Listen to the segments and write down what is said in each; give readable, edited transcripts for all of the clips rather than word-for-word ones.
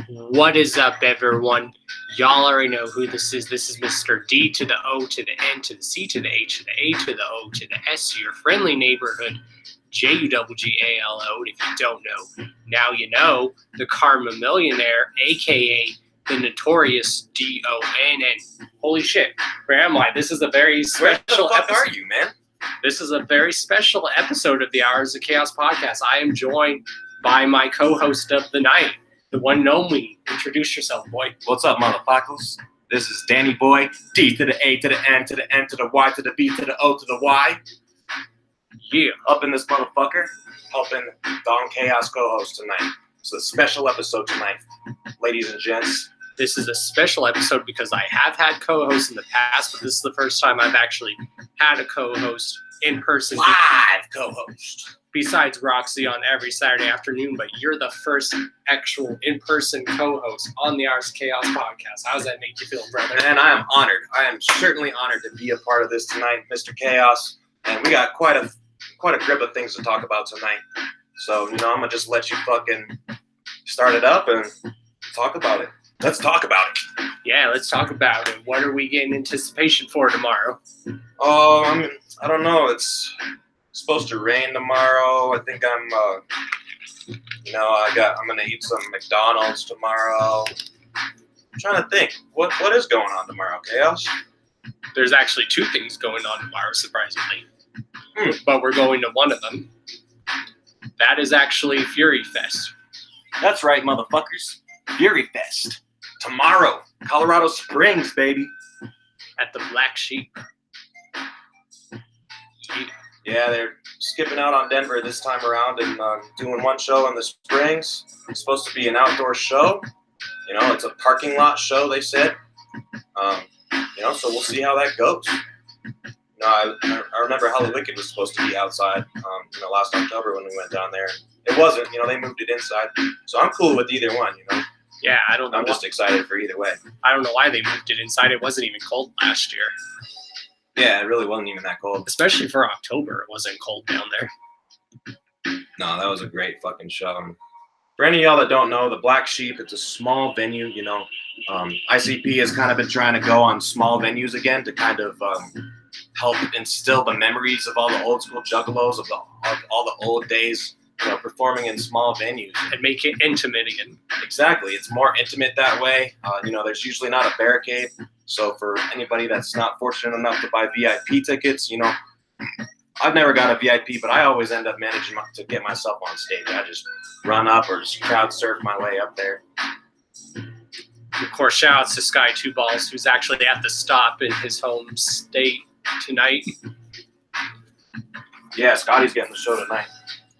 What is up, everyone? Y'all already know who this is. This is Mr. D to the O to the N to the C to the H to the A to the O to the S, your friendly neighborhood Juggalo. And if you don't know, now you know, the Karma Millionaire, aka the notorious DONN. Holy shit, where am I? This is a very special Where the fuck episode. are you, man? This is a very special episode of the Hours of Chaos podcast. I am joined by my co-host of the night, the one and only. Introduce yourself, boy. What's up, motherfuckers? This is Danny Boy, D to the A to the N to the N to the Y to the B to the O to the Y. Yeah. Up in this motherfucker, helping Don Chaos co-host tonight. It's a special episode tonight, ladies and gents. This is a special episode because I have had co-hosts in the past, but this is the first time I've actually had a co-host in person. Live co-host. Besides Roxy on every Saturday afternoon, but you're the first actual in-person co-host on the Hours of Chaos podcast. How does that make you feel, brother? And I am honored. I am certainly honored to be a part of this tonight, Mr. Chaos. And we got quite a grip of things to talk about tonight. So, I'm going to just let you fucking start it up and talk about it. Let's talk about it. Yeah, let's talk about it. What are we getting anticipation for tomorrow? Oh, I don't know. It's supposed to rain tomorrow. I think I'm gonna eat some McDonald's tomorrow. I'm trying to think. What is going on tomorrow, Chaos? There's actually two things going on tomorrow, surprisingly. But we're going to one of them. That is actually Fury Fest. That's right, motherfuckers. Fury Fest. Tomorrow. Colorado Springs, baby. At the Black Sheep. Yeah, they're skipping out on Denver this time around and doing one show in the Springs. It's supposed to be an outdoor show. It's a parking lot show, they said. So we'll see how that goes. I remember Hella Wicked was supposed to be outside, last October when we went down there. It wasn't, they moved it inside. So I'm cool with either one, Yeah, I don't know. I'm just excited for either way. I don't know why they moved it inside. It wasn't even cold last year. Yeah, it really wasn't even that cold. Especially for October, it wasn't cold down there. No, that was a great fucking show. For any of y'all that don't know, the Black Sheep, it's a small venue, ICP has kind of been trying to go on small venues again to kind of help instill the memories of all the old school juggalos, of all the old days, performing in small venues. And make it intimate again. Exactly. It's more intimate that way. There's usually not a barricade. So for anybody that's not fortunate enough to buy VIP tickets, I've never got a VIP, but I always end up managing to get myself on stage. I just run up or just crowd surf my way up there. Of course, shout outs to Sky Two Balls, who's actually at the stop in his home state tonight. Yeah, Scotty's getting the show tonight.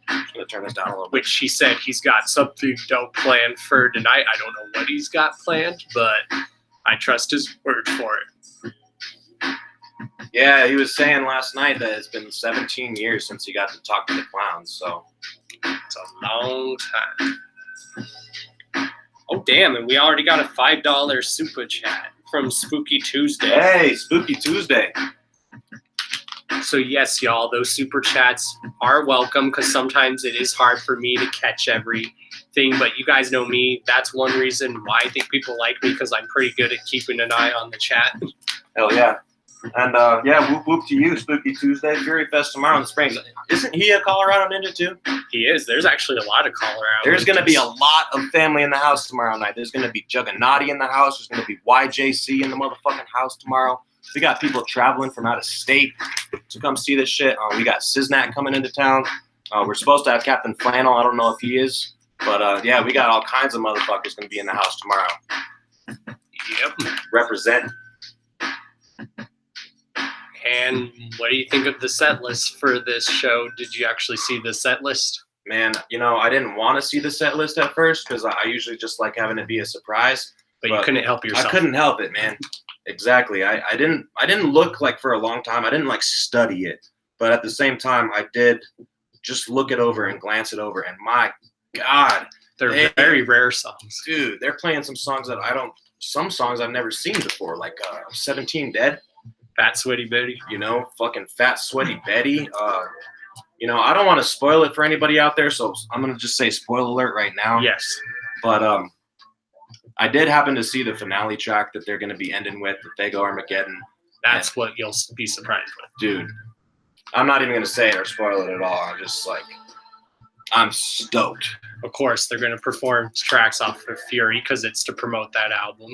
I'm just going to turn this down a little bit. Which he said he's got something dope planned for tonight. I don't know what he's got planned, but I trust his word for it. Yeah, he was saying last night that it's been 17 years since he got to talk to the clowns, so it's a long time. Oh, damn, and we already got a $5 super chat from Spooky Tuesday. Hey, Spooky Tuesday. So yes, y'all, those super chats are welcome because sometimes it is hard for me to catch everything, but you guys know me. That's one reason why I think people like me, because I'm pretty good at keeping an eye on the chat. Hell yeah. And whoop whoop to you, Spooky Tuesday. Fury Fest tomorrow in the Springs. Isn't he a Colorado Ninja too? He is. There's actually a lot of Colorado. There's going to be a lot of family in the house tomorrow night. There's going to be Juggalo in the house. There's going to be YJC in the motherfucking house tomorrow. We got people traveling from out of state to come see this shit. We got Siznak coming into town. We're supposed to have Captain Flannel. I don't know if he is. But, we got all kinds of motherfuckers going to be in the house tomorrow. Yep. Represent. And what do you think of the set list for this show? Did you actually see the set list? Man, I didn't want to see the set list at first because I usually just like having it be a surprise. But you couldn't help yourself. I couldn't help it, man. Exactly. I didn't look like for a long time. I didn't study it. But at the same time, I did just look it over and glance it over. And my God. They're very rare songs. Dude, they're playing some songs that some songs I've never seen before, like 17 Dead. Fat Sweaty Betty. Fucking Fat Sweaty Betty. I don't want to spoil it for anybody out there, so I'm going to just say spoiler alert right now. Yes. But I did happen to see the finale track that they're going to be ending with, the Vago Armageddon. That's what you'll be surprised with. Dude, I'm not even going to say it or spoil it at all. I'm just like, I'm stoked. Of course, they're going to perform tracks off of Fury because it's to promote that album.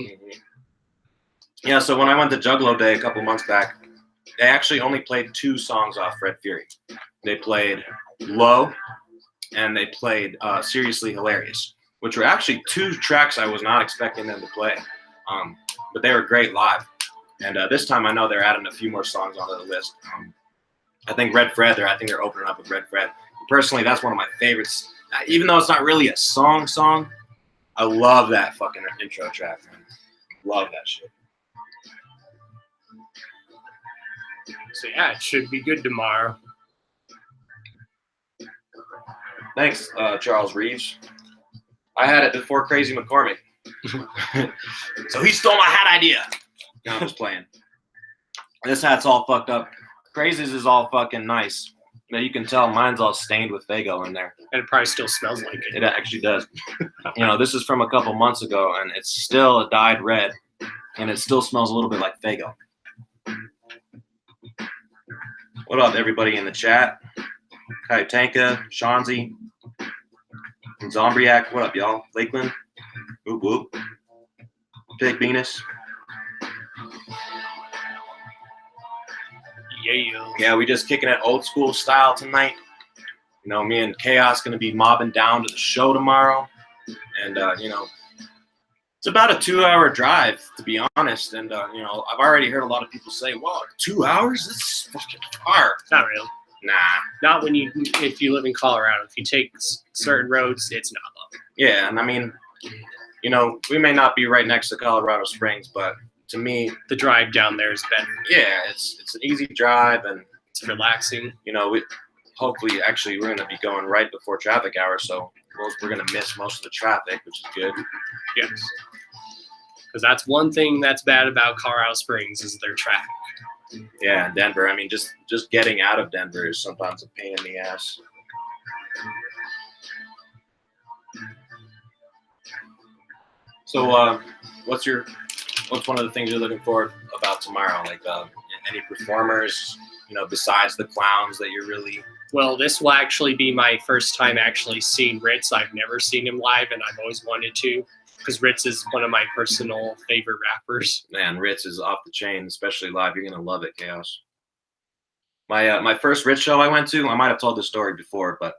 Yeah, so when I went to Juggalo Day a couple months back, they actually only played 2 songs off Red Fury. They played Low and they played Seriously Hilarious, which were actually 2 tracks I was not expecting them to play. But they were great live. And this time I know they're adding a few more songs onto the list. I think Red Fred, I think they're opening up with Red Fred. Personally, that's one of my favorites. Even though it's not really a song, I love that fucking intro track, man. Love that shit. So yeah, it should be good tomorrow. Thanks, Charles Reeves. I had it before Crazy McCormick. So he stole my hat idea. No, I'm just playing. This hat's all fucked up. Crazy's is all fucking nice. Now you can tell mine's all stained with Vago in there. And it probably still smells like it. It actually does. This is from a couple months ago, and it's still a dyed red, and it still smells a little bit like Vago. What up, everybody in the chat? Kayatanka, Shanzi, and Zombriac. What up, y'all? Lakeland. Whoop whoop. Pig Venus. Yeah, we just kicking it old school style tonight. Me and Chaos gonna be mobbing down to the show tomorrow, and it's about a 2-hour drive, to be honest. And I've already heard a lot of people say, "Well, 2 hours? That's fucking far." Not really. Nah. Not if you live in Colorado. If you take certain roads, it's not long. Yeah, and I mean, we may not be right next to Colorado Springs, but to me, the drive down there is better. Yeah, it's an easy drive, and it's relaxing. Hopefully, actually, we're going to be going right before traffic hour, so we're going to miss most of the traffic, which is good. Yes. Because that's one thing that's bad about Colorado Springs is their traffic. Yeah, Denver. I mean, just getting out of Denver is sometimes a pain in the ass. So, what's one of the things you're looking forward about tomorrow? Like, any performers, besides the clowns that you're really... Well, this will actually be my first time actually seeing Ritz. I've never seen him live, and I've always wanted to, because Ritz is one of my personal favorite rappers. Man, Ritz is off the chain, especially live. You're going to love it, Chaos. My first Ritz show I went to, I might have told this story before, but,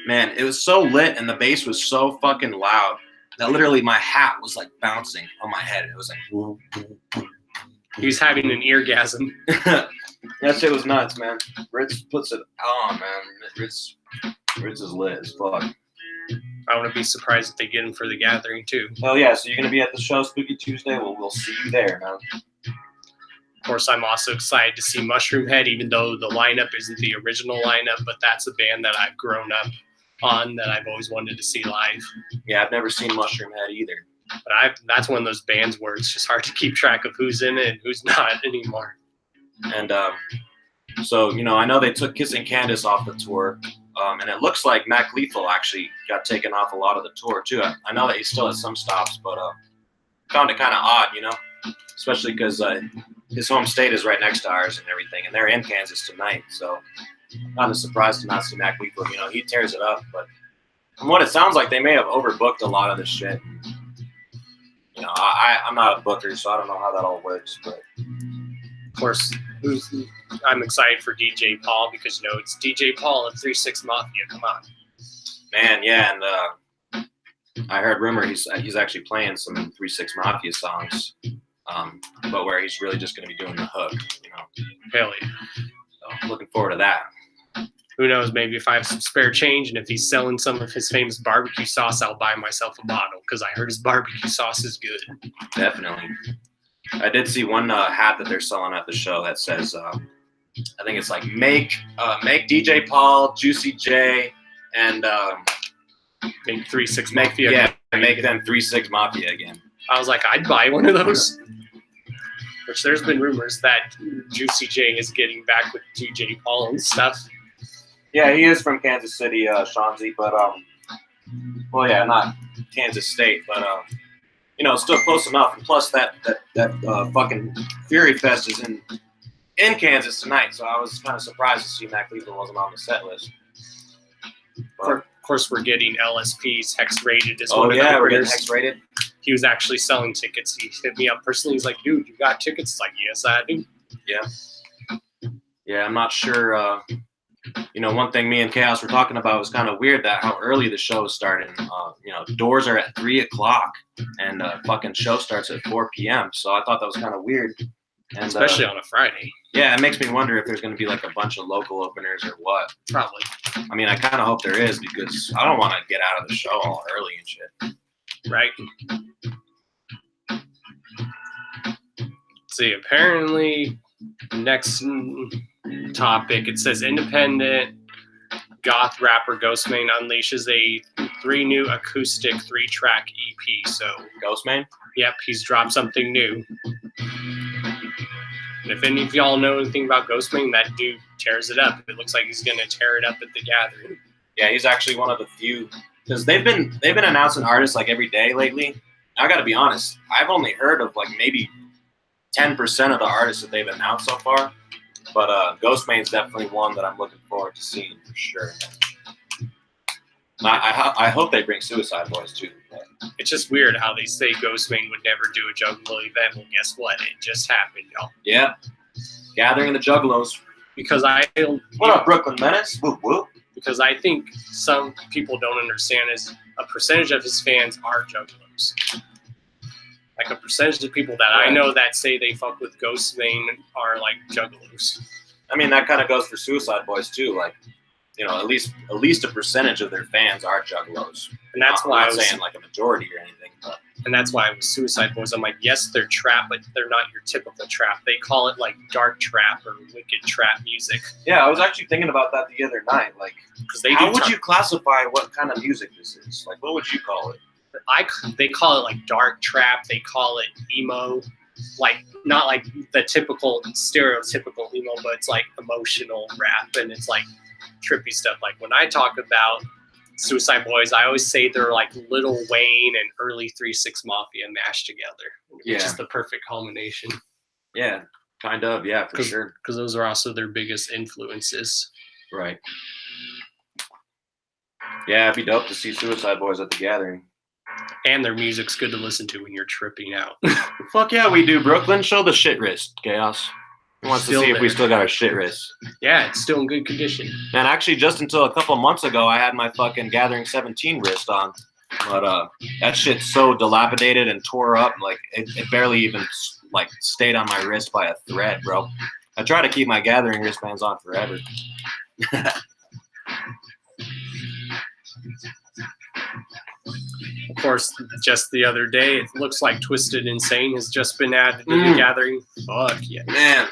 man, it was so lit, and the bass was so fucking loud that literally my hat was like bouncing on my head. It was like, whoop, whoop, whoop. He was having an eargasm. That shit was nuts, man. Ritz puts it on, man. Ritz is lit as fuck. I wouldn't be surprised if they get him for the gathering too. Oh yeah, so you're gonna be at the show Spooky Tuesday. Well, we'll see you there, man. Of course, I'm also excited to see Mushroom Head, even though the lineup isn't the original lineup, but that's a band that I've grown up on that I've always wanted to see live. Yeah, I've never seen Mushroom Head either. But that's one of those bands where it's just hard to keep track of who's in it and who's not anymore. And so, I know they took Kissing Candace off the tour, and it looks like Mac Lethal actually got taken off a lot of the tour, too. I know that he still has some stops, but found it kind of odd, especially because his home state is right next to ours and everything, and they're in Kansas tonight, so not as surprised to not see Mac Lethal. He tears it up, but from what it sounds like, they may have overbooked a lot of this shit. I'm not a booker, so I don't know how that all works, but... Of course, I'm excited for DJ Paul because, it's DJ Paul and 3-6 Mafia. Come on. Man, yeah, and I heard rumor he's actually playing some 3-6 Mafia songs, but where he's really just going to be doing the hook, Hell yeah. So I'm looking forward to that. Who knows, maybe if I have some spare change and if he's selling some of his famous barbecue sauce, I'll buy myself a bottle because I heard his barbecue sauce is good. Definitely. I did see one hat that they're selling at the show that says, I think it's like, make DJ Paul, Juicy J, and make 3-6 Mafia. Yeah, make them 3-6 Mafia again. I was like, I'd buy one of those. Which there's been rumors that Juicy J is getting back with DJ Paul and stuff. Yeah, he is from Kansas City, Shanzi, but well, yeah, not Kansas State, but you know, still close enough. And plus, that fucking Fury Fest is in Kansas tonight, so I was kind of surprised to see Matt Cleveland wasn't on the set list. But, Of course, we're getting LSP's Hex Rated as oh one of the yeah, we're getting openers. Hex Rated. He was actually selling tickets. He hit me up personally. He's like, dude, you got tickets? It's like, yes, I do. Yeah, I'm not sure. You know, one thing me and Chaos were talking about was kind of weird that how early the show is starting. You know, doors are at 3 o'clock and fucking show starts at 4 p.m. So I thought that was kind of weird. And, Especially on a Friday. Yeah, it makes me wonder if there's going to be like a bunch of local openers or what. Probably. I mean, I kind of hope there is because I don't want to get out of the show all early and shit. Right? See, apparently, next topic, it says independent goth rapper Ghostmane unleashes a 3 new acoustic 3-track EP. So, Ghostmane? Yep, he's dropped something new. And if any of y'all know anything about Ghostmane, that dude tears it up. It looks like he's gonna tear it up at the gathering. Yeah, he's actually one of the few, because they've been announcing artists like every day lately. I got to be honest, I've only heard of like maybe 10% of the artists that they've announced so far. But Ghostmane's definitely one that I'm looking forward to seeing for sure. I hope they bring Suicide Boys too. It's just weird how they say Ghostmane would never do a Juggalo event. Well, guess what? It just happened, y'all. Yeah. Gathering the Juggalos. Because What up, Brooklyn Menace? Whoop, whoop. Because I think some people don't understand is a percentage of his fans are Juggalos. Like a percentage of people that I know that say they fuck with Ghostmane are like Juggalos. I mean, that kind of goes for Suicide Boys too. Like, you know, at least a percentage of their fans are Juggalos. And that's why I'm not saying like a majority or anything. But. And that's why with Suicide Boys, I'm like, yes, they're trap, but they're not your typical trap. They call it like dark trap or wicked trap music. Yeah, I was actually thinking about that the other night. Like, because they how would you classify what kind of music this is? Like, what would you call it? They call it like dark trap. They call it emo, like not like the typical stereotypical emo, but it's like emotional rap and it's like trippy stuff. Like when I talk about Suicide Boys, I always say they're like Lil Wayne and early 3-6 Mafia mashed together. Yeah, which is the perfect culmination. Yeah, kind of. Yeah, for sure. Because those are also their biggest influences. Right. Yeah, it'd be dope to see Suicide Boys at the gathering. And their music's good to listen to when you're tripping out. Fuck yeah, we do, Brooklyn. Show the shit wrist, Chaos. He wants to see if we still got our shit wrist. Yeah, it's still in good condition. And actually, just until a couple of months ago, I had my fucking Gathering 17 wrist on. But that shit's so dilapidated and tore up. Like, it barely even, like, stayed on my wrist by a thread, bro. I try to keep my Gathering wristbands on forever. Of course, just the other day, it looks like Twisted Insane has just been added to the gathering. Fuck yeah. Man.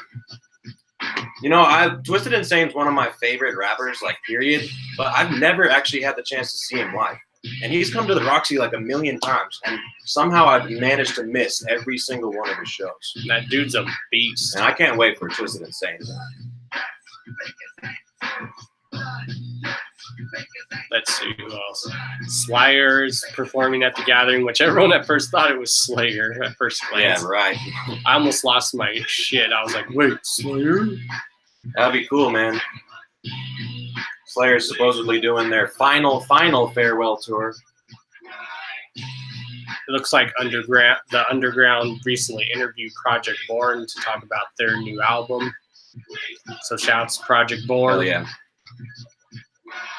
You know, Twisted Insane is one of my favorite rappers, like, period. But I've never actually had the chance to see him live. And he's come to the Roxy like a million times. And somehow I've managed to miss every single one of his shows. That dude's a beast. And I can't wait for Twisted Insane. Let's see who else. Slayer's performing at the gathering, which everyone at first thought it was Slayer at first glance. Yeah, right. I almost lost my shit. I was like, wait, Slayer? That'd be cool, man. Slayer's supposedly doing their final farewell tour. It looks like the Underground recently interviewed Project Born to talk about their new album. So shouts Project Born. Hell yeah.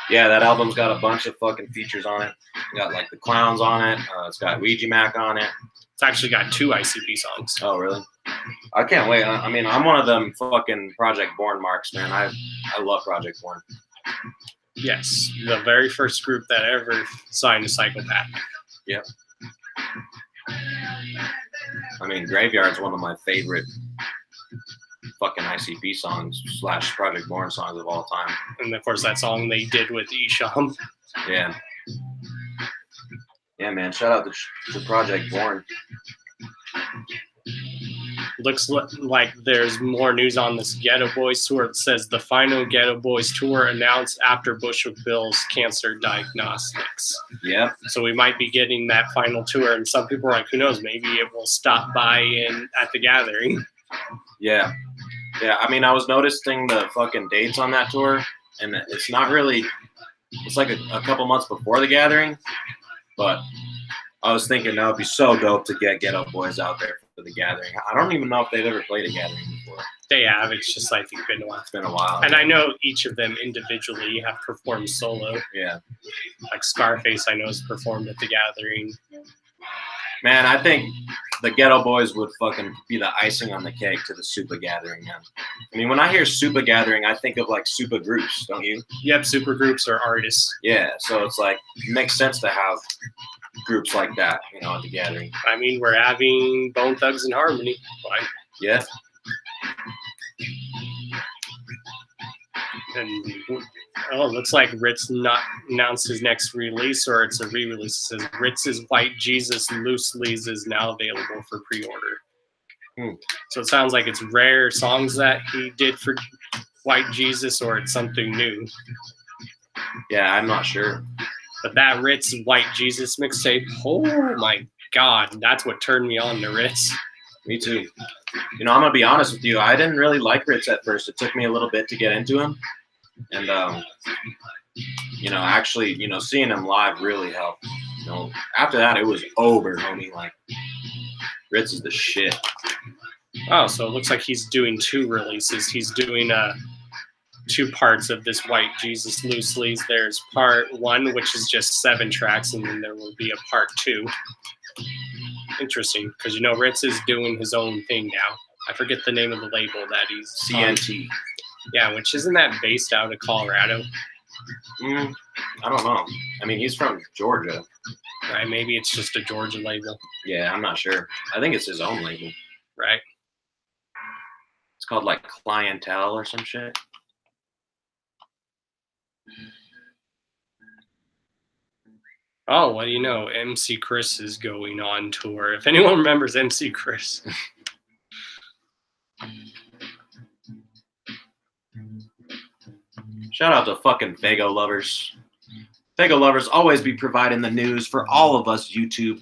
Yeah, that album's got a bunch of fucking features on it. Got like the Clowns on it. It's got G Mack on it. It's actually got 2 ICP songs. Oh, really? I can't wait. I mean, I'm one of them fucking Project Born marks, man. I love Project Born. Yes, the very first group that ever signed a Psychopath. Yep. I mean, Graveyard's one of my favorite fucking ICP songs / Project Born songs of all time. And of course, that song they did with Isham. Yeah. Yeah, man. Shout out to Project Born. Looks like there's more news on this Ghetto Boys tour. It says the final Ghetto Boys tour announced after Bushwick Bill's cancer diagnostics. Yeah. So we might be getting that final tour, and some people are like, who knows, maybe it will stop by at the gathering. Yeah. Yeah, I mean, I was noticing the fucking dates on that tour, and it's not really, it's like a couple months before the gathering, but I was thinking that would be so dope to get Ghetto Boys out there for the gathering. I don't even know if they've ever played a gathering before. They have. It's just, I think, been a while. It's been a while. And I know each of them individually have performed solo. Yeah. Like Scarface, I know, has performed at the gathering. Man, I think the Ghetto Boys would fucking be the icing on the cake to the Super Gathering, man. I mean, when I hear Super Gathering, I think of like super groups, don't you? Yep, super groups are artists. Yeah, so it's like, it makes sense to have groups like that, you know, at the gathering. I mean, we're having Bone Thugs and Harmony. Fine. Yeah. And it looks like Ritz not announced his next release, or it's a re-release. It says Ritz's White Jesus Loose Leaves is now available for pre-order. So it sounds like it's rare songs that he did for White Jesus, or it's something new. Yeah, I'm not sure. But that Ritz White Jesus mixtape, oh my God, that's what turned me on to Ritz. Me too. You know, I'm going to be honest with you. I didn't really like Ritz at first. It took me a little bit to get into him. And, you know, actually, you know, seeing him live really helped. You know, after that, it was over, homie. Like, Ritz is the shit. Oh, so it looks like he's doing two releases. He's doing two parts of this White Jesus Loose Leaves. There's part 1, which is just 7 tracks, and then there will be a part 2. Interesting, because you know Ritz is doing his own thing now. I forget the name of the label that he's CNT. Yeah, which isn't that based out of Colorado? I don't know. I mean, he's from Georgia. Right, maybe it's just a Georgia label. Yeah, I'm not sure. I think it's his own label. Right. It's called like Clientele or some shit. Oh, well, you know, MC Chris is going on tour. If anyone remembers MC Chris. Shout out to fucking Vago Lovers. Vago Lovers always be providing the news for all of us YouTube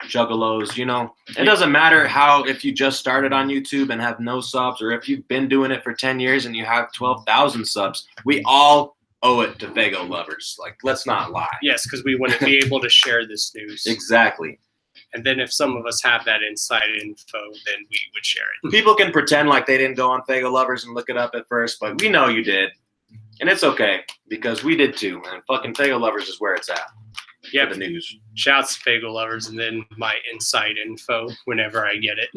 juggalos, you know. It doesn't matter if you just started on YouTube and have no subs, or if you've been doing it for 10 years and you have 12,000 subs. We all owe it to Vago Lovers. Like, let's not lie. Yes, because we wouldn't be able to share this news. Exactly. And then if some of us have that inside info, then we would share it. People can pretend like they didn't go on Vago Lovers and look it up at first, but we know you did. And it's okay, because we did too. And fucking Vago Lovers is where it's at. Yeah, the news. Shouts to Vago Lovers, and then my inside info whenever I get it.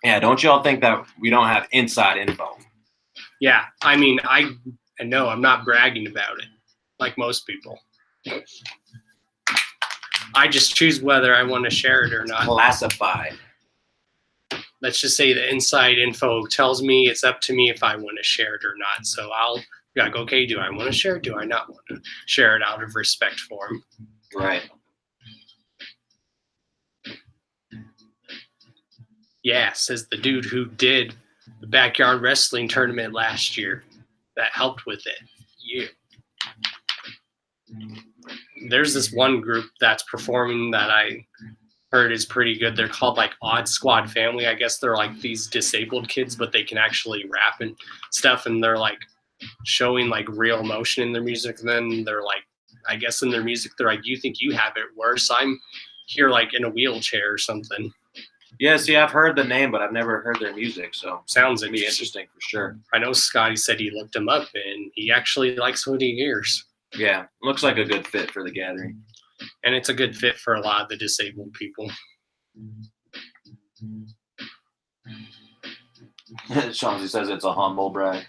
Yeah, don't y'all think that we don't have inside info? Yeah, I mean, I know I'm not bragging about it, like most people. I just choose whether I want to share it or not. Classified. Let's just say the inside info tells me it's up to me if I want to share it or not. So I'll be like, okay, do I want to share it? Do I not want to share it out of respect for him? Right. Yeah, says the dude who did the backyard wrestling tournament last year that helped with it. Yeah. There's this one group that's performing that I heard is pretty good. They're called like Odd Squad Family. I guess they're like these disabled kids, but they can actually rap and stuff. And they're like showing like real emotion in their music. And then they're like, I guess in their music, they're like, you think you have it worse? I'm here like in a wheelchair or something. Yeah, see, I've heard the name, but I've never heard their music. So sounds interesting for sure. I know Scotty said he looked him up and he actually likes what he hears. Yeah, looks like a good fit for the gathering. And it's a good fit for a lot of the disabled people. Chauncey says it's a humble brag.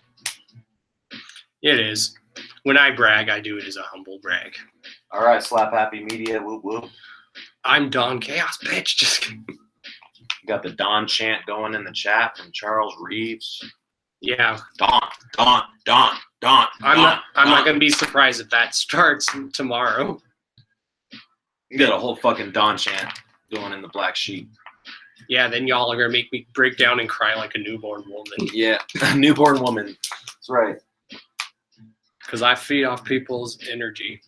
It is. When I brag, I do it as a humble brag. All right, Slap Happy Media, whoop whoop. I'm Don Chaos, bitch. Just kidding. Got the Don chant going in the chat from Charles Reeves. Yeah. Don. I'm not gonna be surprised if that starts tomorrow. You got a whole fucking Don chant going in the Black Sheep. Yeah, then y'all are gonna make me break down and cry like a newborn woman. Yeah, newborn woman. That's right. Because I feed off people's energy,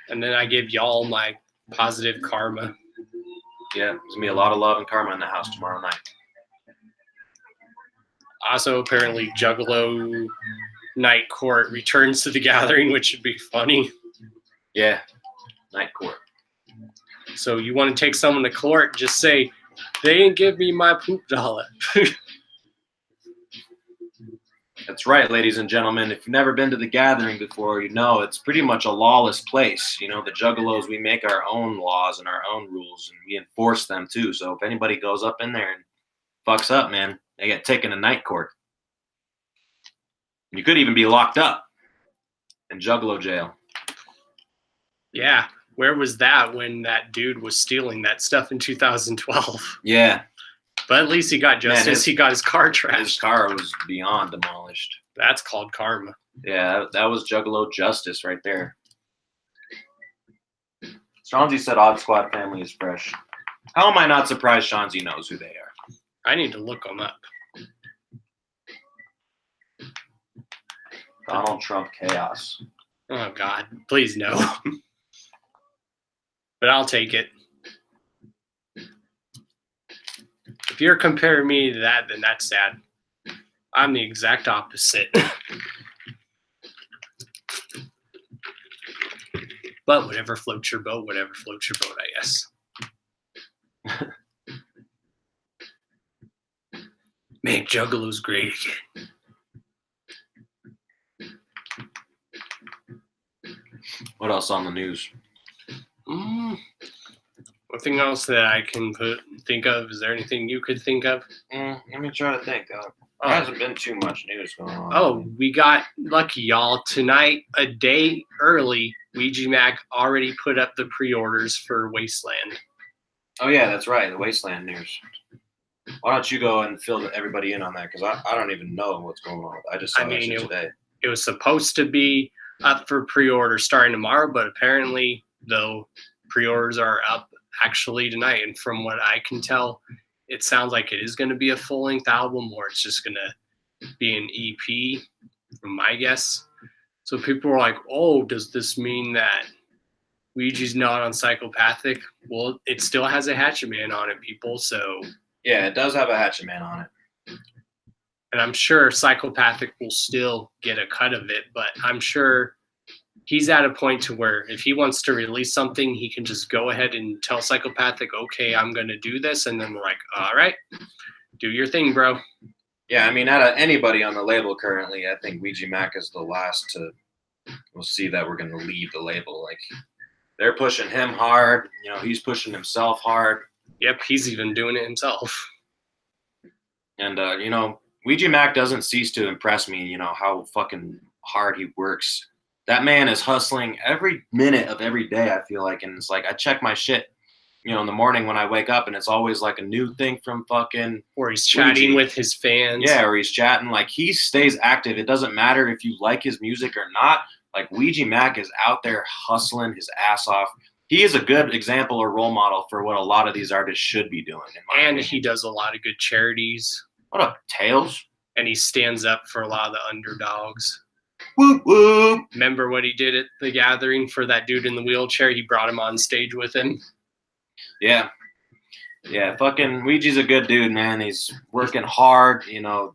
and then I give y'all my positive karma. Yeah, there's gonna be a lot of love and karma in the house tomorrow night. Also, apparently, Juggalo Night Court returns to the gathering, which should be funny. Yeah, night court. So you want to take someone to court, just say, they didn't give me my poop dollar. That's right, ladies and gentlemen. If you've never been to the gathering before, you know it's pretty much a lawless place. You know, the Juggalos, we make our own laws and our own rules, and we enforce them too. So if anybody goes up in there and fucks up, man, they get taken to night court. You could even be locked up in Juggalo jail. Yeah, where was that when that dude was stealing that stuff in 2012? Yeah. But at least he got justice. He got his car trashed. His car was beyond demolished. That's called karma. Yeah, that was Juggalo justice right there. Shanzi said Odd Squad family is fresh. How am I not surprised Shanzi knows who they are? I need to look them up. Donald Trump chaos. Oh, God. Please no. But I'll take it. If you're comparing me to that, then that's sad. I'm the exact opposite. But whatever floats your boat, I guess. Make Juggalos great again. What else on the news? Nothing else that I can think of. Is there anything you could think of? Let me try to think. There hasn't been too much news going on. Oh, we got lucky, y'all. Tonight, a day early, G Mack already put up the pre-orders for Wasteland. Oh, yeah, that's right. The Wasteland news. Why don't you go and fill everybody in on that? Because I don't even know what's going on. I just saw that shit today. It was supposed to be up for pre-order starting tomorrow, but apparently, though, pre-orders are up actually tonight. And from what I can tell, it sounds like it is going to be a full-length album, or it's just going to be an EP, from my guess. So people were like, oh, does this mean that Ouija's not on Psychopathic? Well, it still has a Hatchet Man on it, people. So yeah, it does have a Hatchet Man on it. And I'm sure Psychopathic will still get a cut of it, but I'm sure he's at a point to where if he wants to release something, he can just go ahead and tell Psychopathic, okay, I'm going to do this. And then we're like, all right, do your thing, bro. Yeah, I mean, out of anybody on the label currently, I think G Mack is the last to, we'll see that we're going to leave the label. Like, they're pushing him hard. You know, he's pushing himself hard. Yep, he's even doing it himself. And, you know, G Mack doesn't cease to impress me, you know, how fucking hard he works. That man is hustling every minute of every day, I feel like. And it's like, I check my shit, you know, in the morning when I wake up, and it's always like a new thing from fucking. Or he's chatting with his fans. Yeah, or he's chatting. Like, he stays active. It doesn't matter if you like his music or not. Like, G Mack is out there hustling his ass off. He is a good example or role model for what a lot of these artists should be doing. And he does a lot of good charities. What up, Tails? And he stands up for a lot of the underdogs. Whoop, whoop. Remember what he did at the gathering for that dude in the wheelchair? He brought him on stage with him. Yeah. Yeah, fucking Ouija's a good dude, man. He's working hard. You know,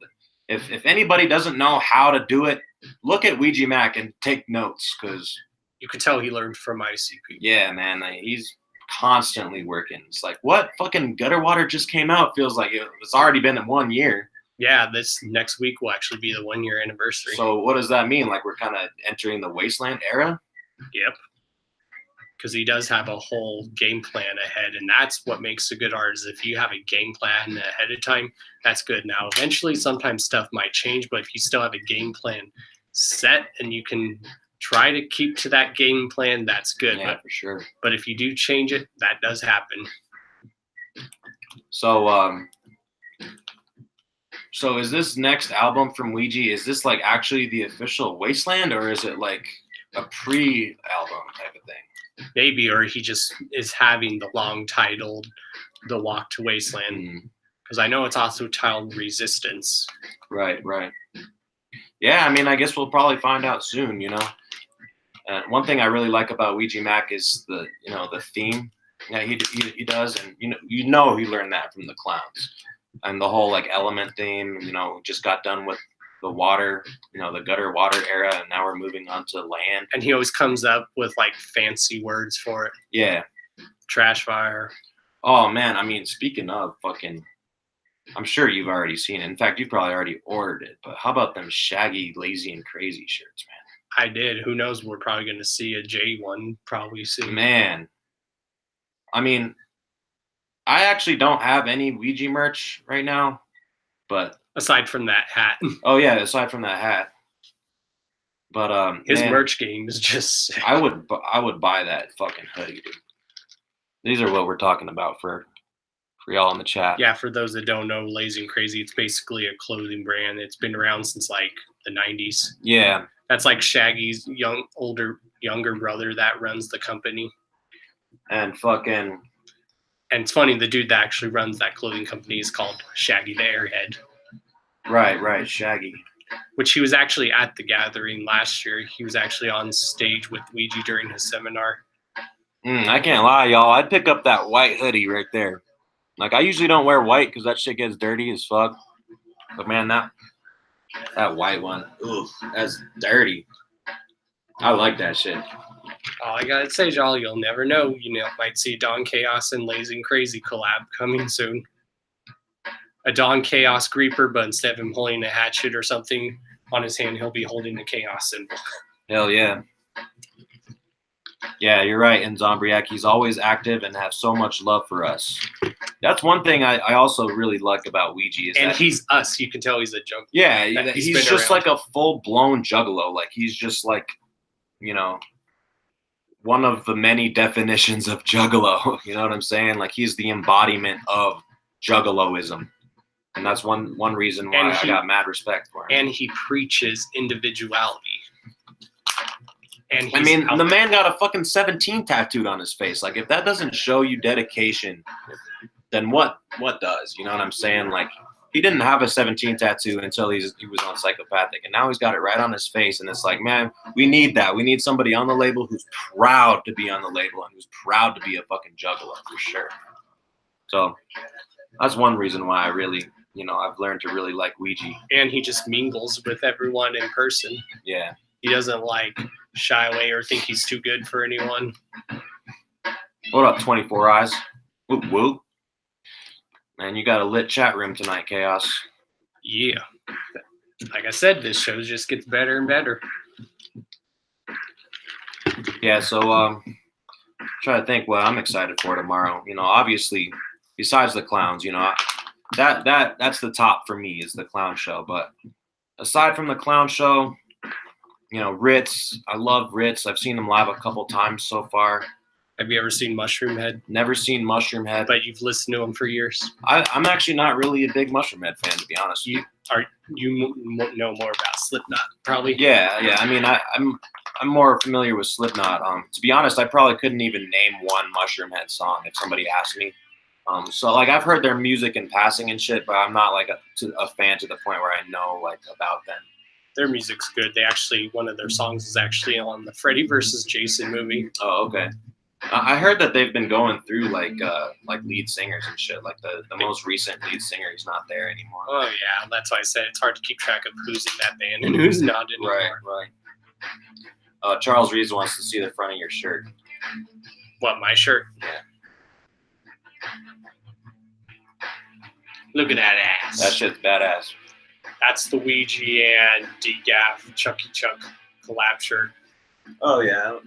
if anybody doesn't know how to do it, look at G Mack and take notes, because you could tell he learned from ICP. Yeah, man. Like, he's constantly working. It's like, what? Fucking Gutter Water just came out. Feels like it's already been in 1 year. Yeah, this next week will actually be the 1 year anniversary. So what does that mean? Like, we're kind of entering the Wasteland era? Yep. Because he does have a whole game plan ahead, and that's what makes a good artist. If you have a game plan ahead of time, that's good. Now, eventually, sometimes stuff might change, but if you still have a game plan set and you can try to keep to that game plan, that's good. Yeah, for sure. But if you do change it, that does happen. So is this next album from Ouija, is this like actually the official Wasteland, or is it like a pre-album type of thing? Maybe, or he just is having the long titled the walk to Wasteland, because I know it's also titled Resistance. Right. Yeah, I mean, I guess we'll probably find out soon, one thing I really like about G Mack is the theme that he does, and he learned that from the clowns, and the whole like element theme. Just got done with the water, the gutter water era, and now we're moving on to land. And he always comes up with like fancy words for it. Yeah. Trash fire. Oh man, I mean, speaking of fucking, I'm sure you've already seen it. In fact, you've probably already ordered it. But how about them shaggy, lazy, and crazy shirts, man? I did. Who knows? We're probably going to see a J one probably soon. Man. I mean, I actually don't have any Ouija merch right now, but aside from that hat. Oh yeah, aside from that hat. But his merch game is just sick. I would buy that fucking hoodie, dude. These are what we're talking about for y'all in the chat. Yeah, for those that don't know, Lazy and Crazy, it's basically a clothing brand. It's been around since like the 90s. Yeah. That's like Shaggy's younger brother that runs the company. And it's funny, the dude that actually runs that clothing company is called Shaggy the Airhead. Right, Shaggy. Which he was actually at the gathering last year. He was actually on stage with Ouija during his seminar. I can't lie, y'all. I'd pick up that white hoodie right there. Like, I usually don't wear white because that shit gets dirty as fuck. But man, that white one, ooh, that's dirty. I like that shit. All I gotta say, y'all, you'll never know. Might see Don Chaos and Lazy and Crazy collab coming soon. A Don Chaos Creeper, but instead of him holding a hatchet or something on his hand, he'll be holding a Chaos symbol. Hell yeah. Yeah, you're right. And Zombriac, he's always active and has so much love for us. That's one thing I also really like about Ouija. He's us. You can tell he's a juggalo. Yeah, he's just like a full-blown juggalo. Like, he's just like, one of the many definitions of juggalo. You know what I'm saying? Like, he's the embodiment of juggaloism. And that's one reason why I got mad respect for him. And he preaches individuality. And the man got a fucking 17 tattooed on his face. Like, if that doesn't show you dedication, then what does? You know what I'm saying? Like, he didn't have a 17 tattoo until he was on Psychopathic, and now he's got it right on his face. And it's like, man, we need that. We need somebody on the label who's proud to be on the label and who's proud to be a fucking juggalo for sure. So that's one reason why I really, I've learned to really like Ouija. And he just mingles with everyone in person. Yeah. He doesn't like shy away or think he's too good for anyone. What up, 24 Eyes? Whoop whoop. Man, you got a lit chat room tonight, Chaos. Yeah. Like I said, this show just gets better and better. Yeah, so try to think what I'm excited for tomorrow. Obviously, besides the clowns, that's the top for me is the clown show. But aside from the clown show, Ritz. I love Ritz. I've seen him live a couple times so far. Have you ever seen Mushroom Head? Never seen Mushroom Head. But you've listened to him for years? I'm actually not really a big Mushroom Head fan, to be honest. You know more about Slipknot, probably? Yeah. I mean, I'm more familiar with Slipknot. To be honest, I probably couldn't even name one Mushroom Head song if somebody asked me. So like I've heard their music in passing and shit, but I'm not like a fan to the point where I know like about them. Their music's good. One of their songs is actually on the Freddy vs. Jason movie. Oh, okay. I heard that they've been going through like lead singers and shit. Like the most recent lead singer is not there anymore. Oh yeah, that's why I said it's hard to keep track of who's in that band and who's not anymore. Right. Charles Reeves wants to see the front of your shirt. What, my shirt? Yeah. Look at that ass. That shit's badass. That's the Ouija and DGAF Chucky Chuck collab shirt. Oh yeah.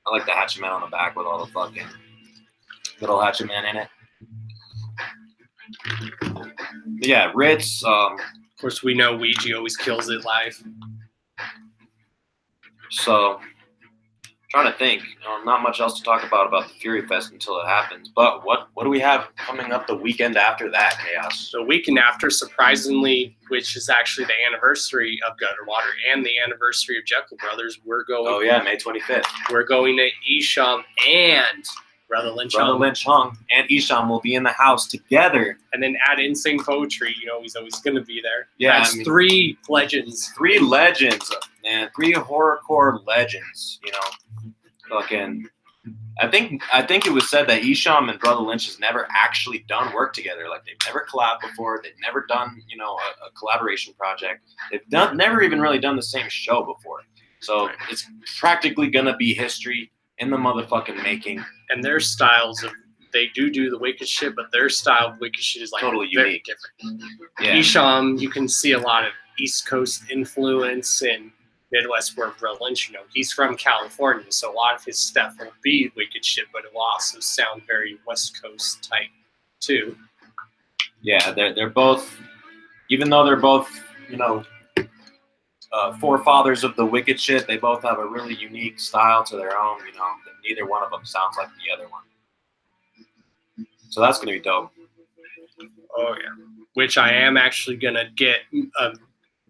I like the Hatchet Man on the back with all the fucking little Hatchet Man in it. But yeah, Ritz. Of course, we know Ouija always kills it live. So, trying to think. Not much else to talk about the Fury Fest until it happens. But what do we have coming up the weekend after that, Chaos? The weekend after, surprisingly, which is actually the anniversary of Gutter Water and the anniversary of Jekyll Brothers, we're going. Oh yeah, May 25th. We're going to Isham and Brother Lynch Hung, and Isham will be in the house together. And then add in Sing Poetry. He's always going to be there. Yeah, That's 3 legends. 3 legends, man. 3 horrorcore legends. Fucking. I think it was said that Isham and Brother Lynch has never actually done work together. Like, they've never collabed before. They've never done, a collaboration project. They've never even really done the same show before. So it's practically gonna be history in the motherfucking making. And their styles they do the wicked shit, but their style of wicked shit is like totally very unique. different. Yeah. Isham, you can see a lot of East Coast influence and Midwest, where Brother Lynch, he's from California, so a lot of his stuff will be wicked shit, but it will also sound very West Coast type too. Yeah, they're both, even though they're both, forefathers of the wicked shit, they both have a really unique style to their own. Neither one of them sounds like the other one. So that's gonna be dope. Oh yeah, which I am actually gonna get a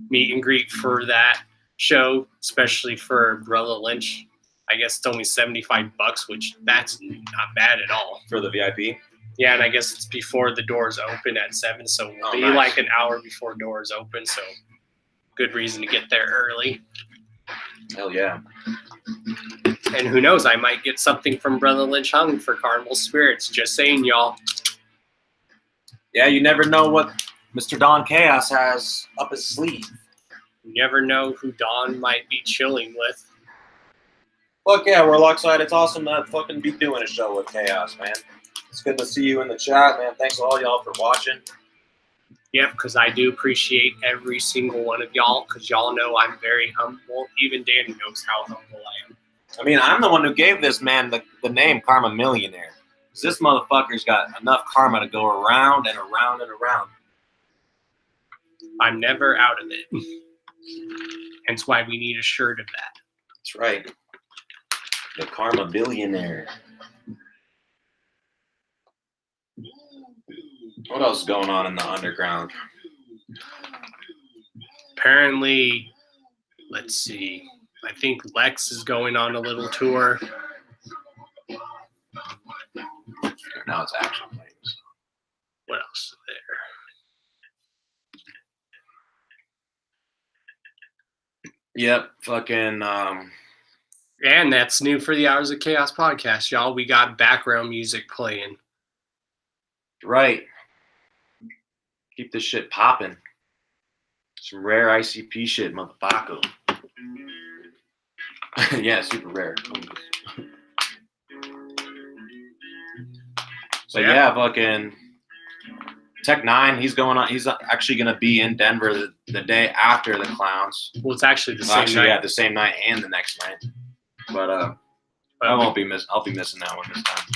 meet and greet for that show, especially for Brother Lynch. I guess it's only $75, which that's not bad at all For the VIP? Yeah, and I guess it's before the doors open at 7, so it'll be nice. like an hour before doors open, so good reason to get there early. Hell yeah. And who knows, I might get something from Brother Lynch Hung for Carnival Spirits. Just saying, y'all. Yeah, you never know what Mr. Don Chaos has up his sleeve. You never know who Don might be chilling with. Fuck yeah, Warlockside. It's awesome to fucking be doing a show with Chaos, man. It's good to see you in the chat, man. Thanks to all y'all for watching. Yep, because I do appreciate every single one of y'all, because y'all know I'm very humble. Even Danny knows how humble I am. I mean, I'm the one who gave this man the name Karma Millionaire. Because this motherfucker's got enough karma to go around and around and around. I'm never out of it. Hence why we need a shirt of that. That's right. The Karma Billionaire. What else is going on in the underground? Apparently, let's see. I think Lex is going on a little tour. Now it's action plays. What else is there? Yep, fucking. And that's new for the Hours of Chaos podcast, y'all. We got background music playing. Right. Keep this shit popping. Some rare ICP shit, motherfucker. Yeah, super rare. So yeah, fucking Tech 9, he's actually gonna be in Denver the day after the Clowns. Well, it's actually the same night. Yeah, the same night and the next night. But I'll be missing that one this time.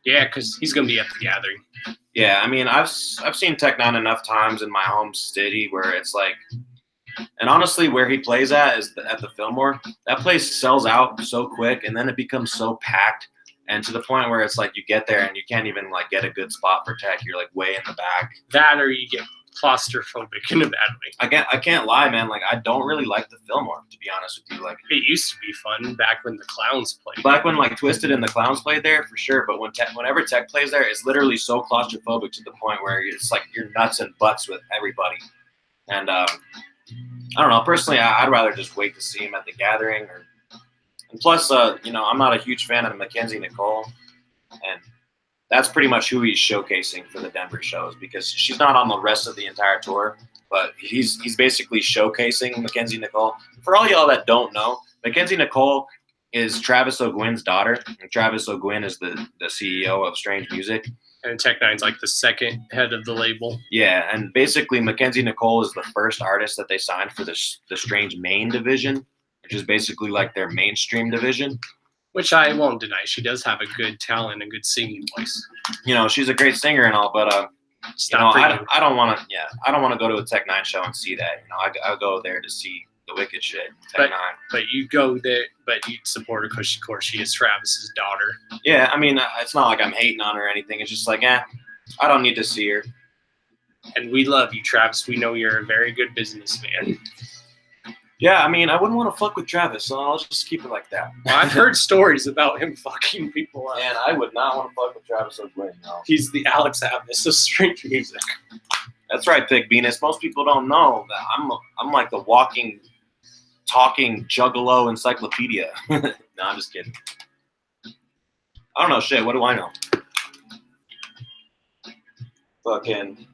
Yeah, because he's gonna be at the gathering. Yeah, I mean, I've seen Tech 9 enough times in my home city where it's like, and honestly, where he plays at is at the Fillmore. That place sells out so quick, and then it becomes so packed, and to the point where it's like you get there and you can't even like get a good spot for Tech. You're like way in the back. That or you get claustrophobic in a bad way. I can't lie, man. Like, I don't really like the Fillmore, to be honest with you. Like, it used to be fun back when the Clowns played. Back when like Twisted and the Clowns played there, for sure. But whenever Tech plays there, it's literally so claustrophobic to the point where it's like you're nuts and butts with everybody. And I don't know. Personally, I'd rather just wait to see him at the gathering. And plus, I'm not a huge fan of Mackenzie Nicole, and that's pretty much who he's showcasing for the Denver shows, because she's not on the rest of the entire tour, but he's basically showcasing Mackenzie Nicole. For all y'all that don't know, Mackenzie Nicole is Travis O'Gwyn's daughter, and Travis O'Gwyn is the CEO of Strange Music. And Tech 9's like the second head of the label. Yeah, and basically Mackenzie Nicole is the first artist that they signed for the Strange main division, which is basically like their mainstream division. Which I won't deny. She does have a good talent and good singing voice. She's a great singer and all, but I don't want to go to a Tech 9 show and see that. I'll go there to see the wicked shit. Tech 9. But you go there, but you support her because, of course, she is Travis's daughter. Yeah, I mean, it's not like I'm hating on her or anything. It's just like, I don't need to see her. And we love you, Travis. We know you're a very good businessman. Yeah, I mean, I wouldn't want to fuck with Travis, so I'll just keep it like that. Well, I've heard stories about him fucking people up. And I would not want to fuck with Travis O'Gwen, no. He's the Alex Abbas of street music. That's right, Thick Venus. Most people don't know that I'm like the walking, talking Juggalo encyclopedia. No, I'm just kidding. I don't know shit. What do I know? Fucking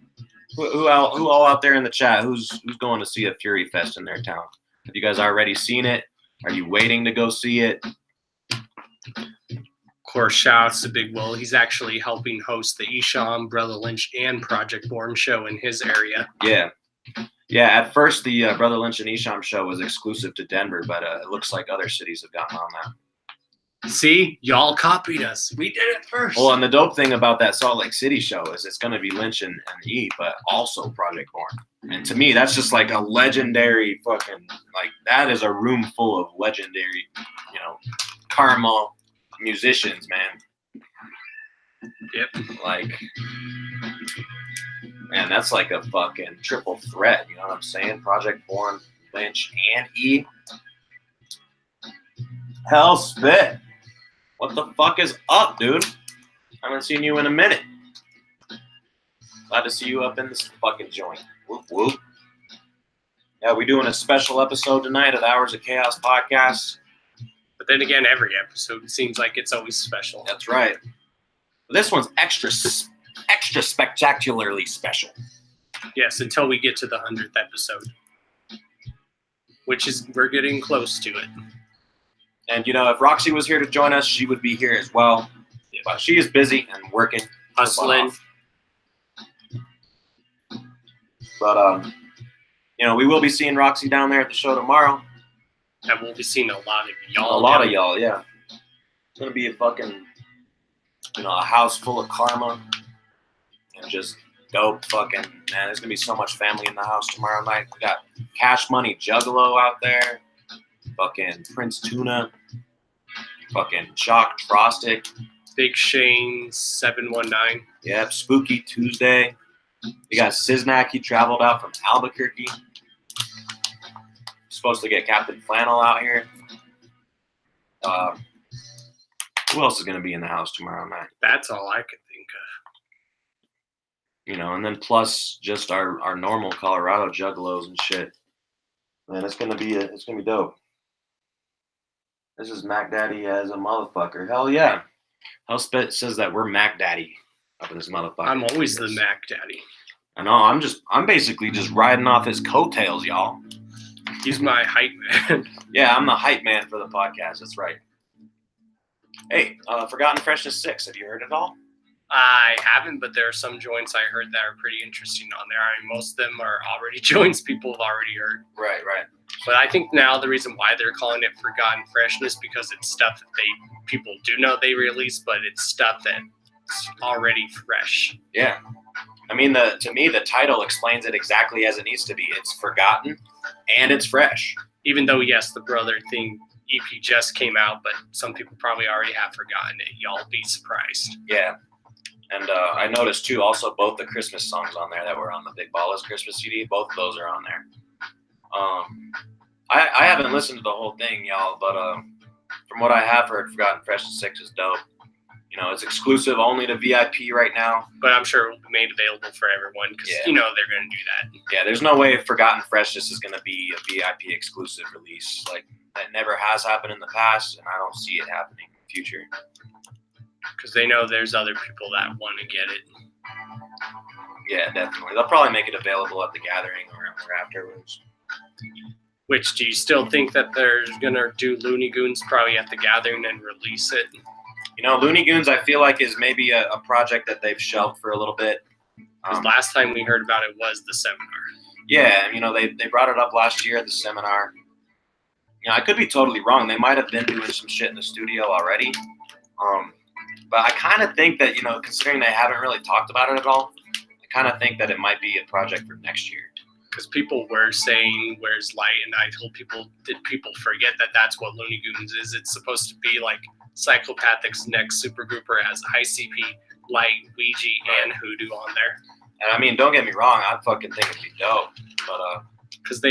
who all out there in the chat? Who's going to see a Fury Fest in their town? Have you guys already seen it? Are you waiting to go see it? Of course, shout outs to Big Will. He's actually helping host the Isham, Brother Lynch, and Project Born show in his area. Yeah. Yeah, at first the Brother Lynch and Isham show was exclusive to Denver, but it looks like other cities have gotten on that. See, y'all copied us. We did it first. Well, and the dope thing about that Salt Lake City show is it's going to be Lynch and E, but also Project Born. And to me, that's just like a legendary fucking, like, that is a room full of legendary, Karma musicians, man. Yep. Like, man, that's like a fucking triple threat, you know what I'm saying? Project Born, Lynch, and E. Hell spit. What the fuck is up, dude? I haven't seen you in a minute. Glad to see you up in this fucking joint. Whoop, whoop. Yeah, we're doing a special episode tonight of the Hours of Chaos podcast. But then again, every episode seems like it's always special. That's right. This one's extra spectacularly special. Yes, until we get to the 100th episode. Which is, we're getting close to it. And, if Roxy was here to join us, she would be here as well. Yeah. But she is busy and working. Hustling. But, we will be seeing Roxy down there at the show tomorrow. And we'll be seeing a lot of y'all. A lot of y'all, yeah. It's going to be a fucking, a house full of karma. And just dope fucking, man, there's going to be so much family in the house tomorrow night. We got Cash Money Juggalo out there. Fucking Prince Tuna, fucking Jock Trostic, Big Shane 719. Yep, Spooky Tuesday. We got Siznak. He traveled out from Albuquerque. Supposed to get Captain Flannel out here. Who else is gonna be in the house tomorrow night? That's all I could think of. And then plus just our normal Colorado juggalos and shit. Man, it's gonna be dope. This is Mac Daddy as a motherfucker. Hell yeah. Hellspit says that we're Mac Daddy up in this motherfucker. I'm always the Mac Daddy. I know, I'm basically just riding off his coattails, y'all. He's my hype man. Yeah, I'm the hype man for the podcast, that's right. Hey, Forgotten Freshness 6, have you heard it all? I haven't, but there are some joints I heard that are pretty interesting on there. I mean, most of them are already joints people have already heard. Right. But I think now the reason why they're calling it Forgotten Freshness because it's stuff that people do know they release, but it's stuff that's already fresh. Yeah. I mean, to me, the title explains it exactly as it needs to be. It's forgotten and it's fresh. Even though, yes, the Brother Thing EP just came out, but some people probably already have forgotten it. Y'all be surprised. Yeah. And I noticed, too, also both the Christmas songs on there that were on the Big Ballas Christmas CD, both of those are on there. I haven't listened to the whole thing, y'all, but from what I have heard, Forgotten Freshness 6 is dope. It's exclusive only to VIP right now. But I'm sure it will be made available for everyone because, they're going to do that. Yeah, there's no way Forgotten Freshness is going to be a VIP exclusive release. Like, that never has happened in the past, and I don't see it happening in the future. Because they know there's other people that want to get it. Yeah, definitely. They'll probably make it available at the Gathering or afterwards. Which, do you still think that they're going to do Looney Goons probably at the Gathering and release it? Looney Goons, I feel like, is maybe a project that they've shelved for a little bit. Because last time we heard about it was the seminar. Yeah, they brought it up last year at the seminar. I could be totally wrong. They might have been doing some shit in the studio already. But I kind of think that, considering they haven't really talked about it at all, I kind of think that it might be a project for next year. Because people were saying, where's Light? And I told people, did people forget that that's what Looney Goons is? It's supposed to be like Psychopathic's next supergrouper has ICP, Light, Ouija, and Hoodoo on there. And I mean, don't get me wrong, I fucking think it'd be dope. But because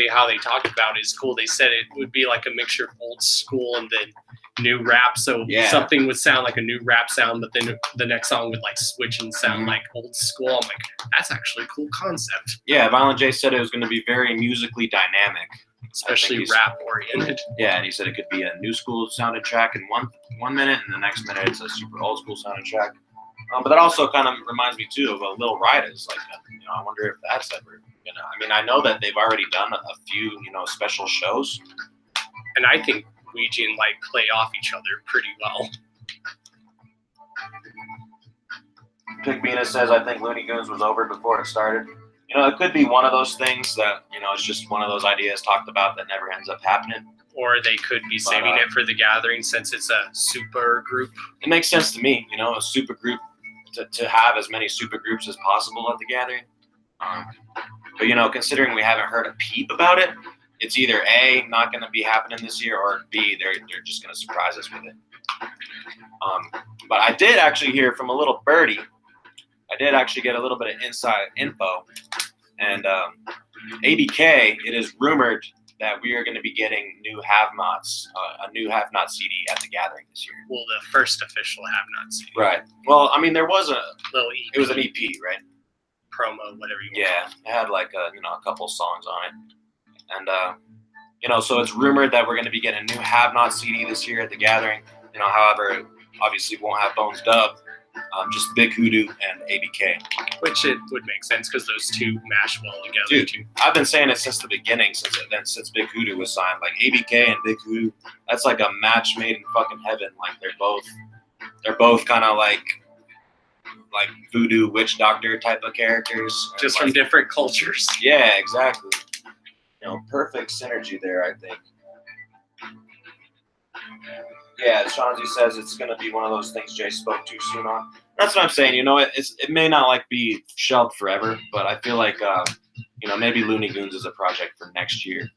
how they talked about it is cool. They said it would be like a mixture of old school and then new rap. So something would sound like a new rap sound, but then the next song would like switch and sound like old school. I'm like, that's actually a cool concept. Yeah, Violent J said it was going to be very musically dynamic, especially rap oriented. Yeah, and he said it could be a new school sounded track in one minute, and the next minute it's a super old school sounded track. But that also kind of reminds me too of a Lil Riders. Like, I wonder if that's ever gonna. I mean, I know that they've already done a few, special shows, and I think Ouija and like play off each other pretty well. Pick Venus says, I think Looney Goons was over before it started. It could be one of those things that, it's just one of those ideas talked about that never ends up happening. Or they could be saving it for the gathering since it's a super group. It makes sense to me, a super group, to have as many super groups as possible at the gathering. But, considering we haven't heard a peep about it, it's either A, not going to be happening this year, or B, they're just going to surprise us with it. But I did actually hear from a little birdie. I did actually get a little bit of inside info. And ABK, it is rumored that we are going to be getting new Have-Nots, a new Have-Not CD at the gathering this year. Well, the first official Have-Not CD. Right. Well, I mean, there was a little EP. It was an EP, right? Promo, whatever you want. Yeah, it had like a couple songs on it. And, so it's rumored that we're going to be getting a new Have-Not CD this year at the gathering. However, obviously won't have Bones Dub, just Big Hoodoo and ABK. Which it would make sense because those two mash well together. Dude, too. I've been saying it since the beginning, since Big Hoodoo was signed. Like ABK and Big Hoodoo, that's like a match made in fucking heaven. Like they're both kind of like voodoo witch doctor type of characters. Just from different cultures. Yeah, exactly. Perfect synergy there, I think. Yeah, Shanzi says it's going to be one of those things Jay spoke too soon on. That's what I'm saying. It may not be shelved forever, but I feel like maybe Looney Goons is a project for next year.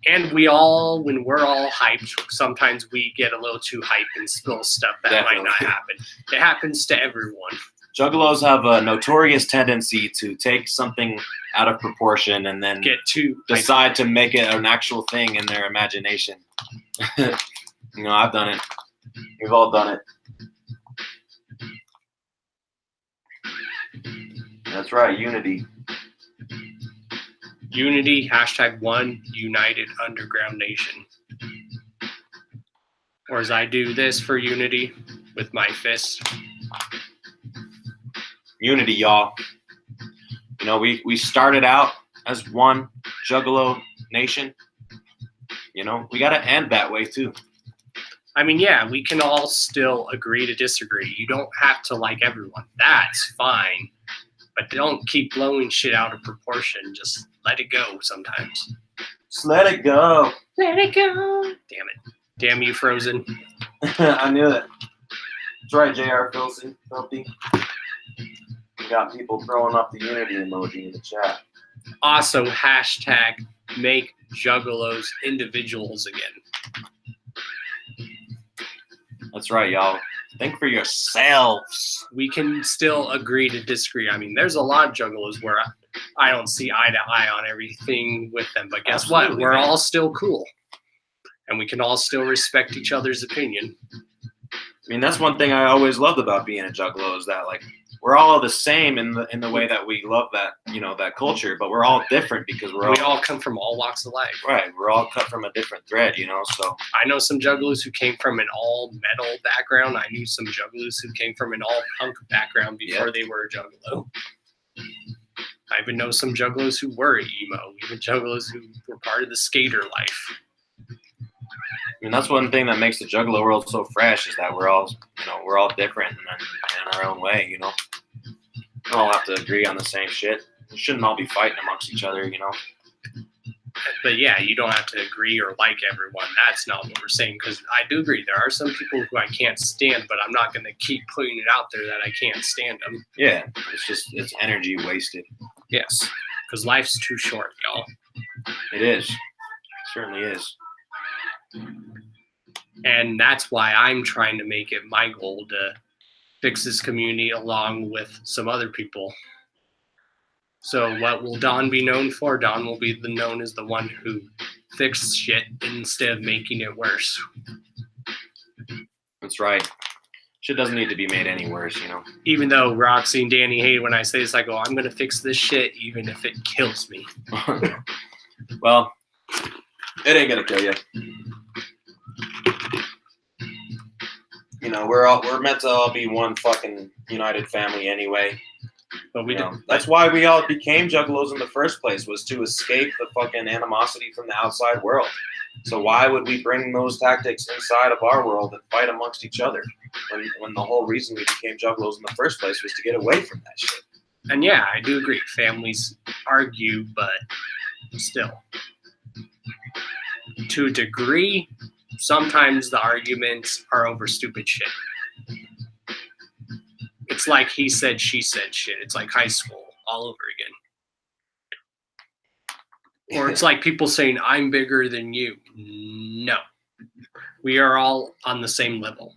And when we're all hyped, sometimes we get a little too hyped and spill stuff that might not happen. It happens to everyone. Juggalos have a notorious tendency to take something out of proportion and then decide to make it an actual thing in their imagination. I've done it. We've all done it. That's right, unity. Unity, #1 United Underground Nation. Or as I do this for unity with my fist. Unity, y'all. We started out as one Juggalo nation. We got to end that way too. I mean, yeah, we can all still agree to disagree. You don't have to like everyone. That's fine. But don't keep blowing shit out of proportion. Just let it go sometimes. Just let it go. Let it go. Damn it. Damn you, Frozen. I knew it. That's right, JR Filthy. We got people throwing up the unity emoji in the chat. Also, #make Juggalos individuals again. That's right, y'all. Think for yourselves. We can still agree to disagree. I mean, there's a lot of Juggalos where I don't see eye to eye on everything with them. But guess what? We're all still cool. And we can all still respect each other's opinion. I mean, that's one thing I always loved about being a Juggalo is that, we're all the same in the way that we love that, that culture, but we're all different because we all come from all walks of life. Right. We're all cut from a different thread, so. I know some Juggalos who came from an all metal background. I knew some Juggalos who came from an all punk background before they were a Juggalo. I even know some Juggalos who were emo, even Juggalos who were part of the skater life. I mean, that's one thing that makes the Juggalo world so fresh is that we're all different in our own way, We don't all have to agree on the same shit. We shouldn't all be fighting amongst each other, But yeah, you don't have to agree or like everyone. That's not what we're saying, because I do agree. There are some people who I can't stand, but I'm not going to keep putting it out there that I can't stand them. Yeah, it's energy wasted. Yes, because life's too short, y'all. It is. It certainly is. And that's why I'm trying to make it my goal to fix this community along with some other people. So what will Don be known for? Don will be known as the one who fixed shit instead of making it worse. That's right. Shit doesn't need to be made any worse, you know. Even though Roxy and Danny hate when I say this, I go, I'm going to fix this shit even if it kills me. Well, it ain't going to kill you. You know, we're meant to all be one fucking united family anyway. But we that's why we all became Juggalos in the first place, was to escape the fucking animosity from the outside world. So why would we bring those tactics inside of our world and fight amongst each other when the whole reason we became Juggalos in the first place was to get away from that shit? And yeah, I do agree. Families argue, but still. To a degree, sometimes the arguments are over stupid shit. It's like he said, she said shit. It's like high school all over again. Or it's like people saying, I'm bigger than you. No. We are all on the same level.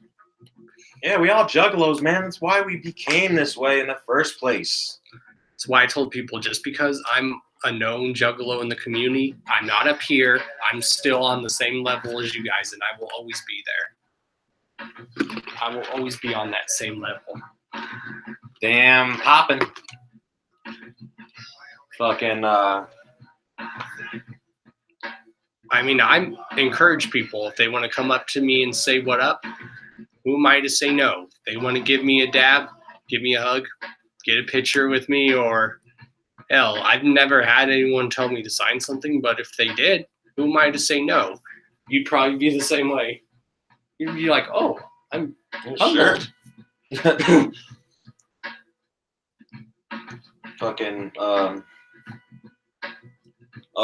Yeah, we all Juggalos, man. That's why we became this way in the first place. That's why I told people, just because I'm a known Juggalo in the community, I'm not up here. I'm still on the same level as you guys, and I will always be there. I will always be on that same level. Damn, poppin'. Fucking, I mean, I encourage people, if they want to come up to me and say, what up? Who am I to say no? If they want to give me a dab, give me a hug, get a picture with me, or hell, I've never had anyone tell me to sign something, but if they did, who am I to say no? You'd probably be the same way. You'd be like, oh, I'm humbled. Sure. Fucking, oh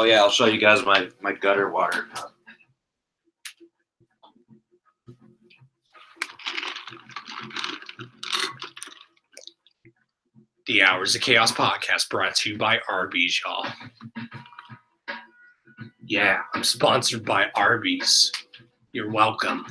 yeah, I'll show you guys my gutter water. The Hours of Chaos podcast brought to you by Arby's, y'all. Yeah, I'm sponsored by Arby's. You're welcome.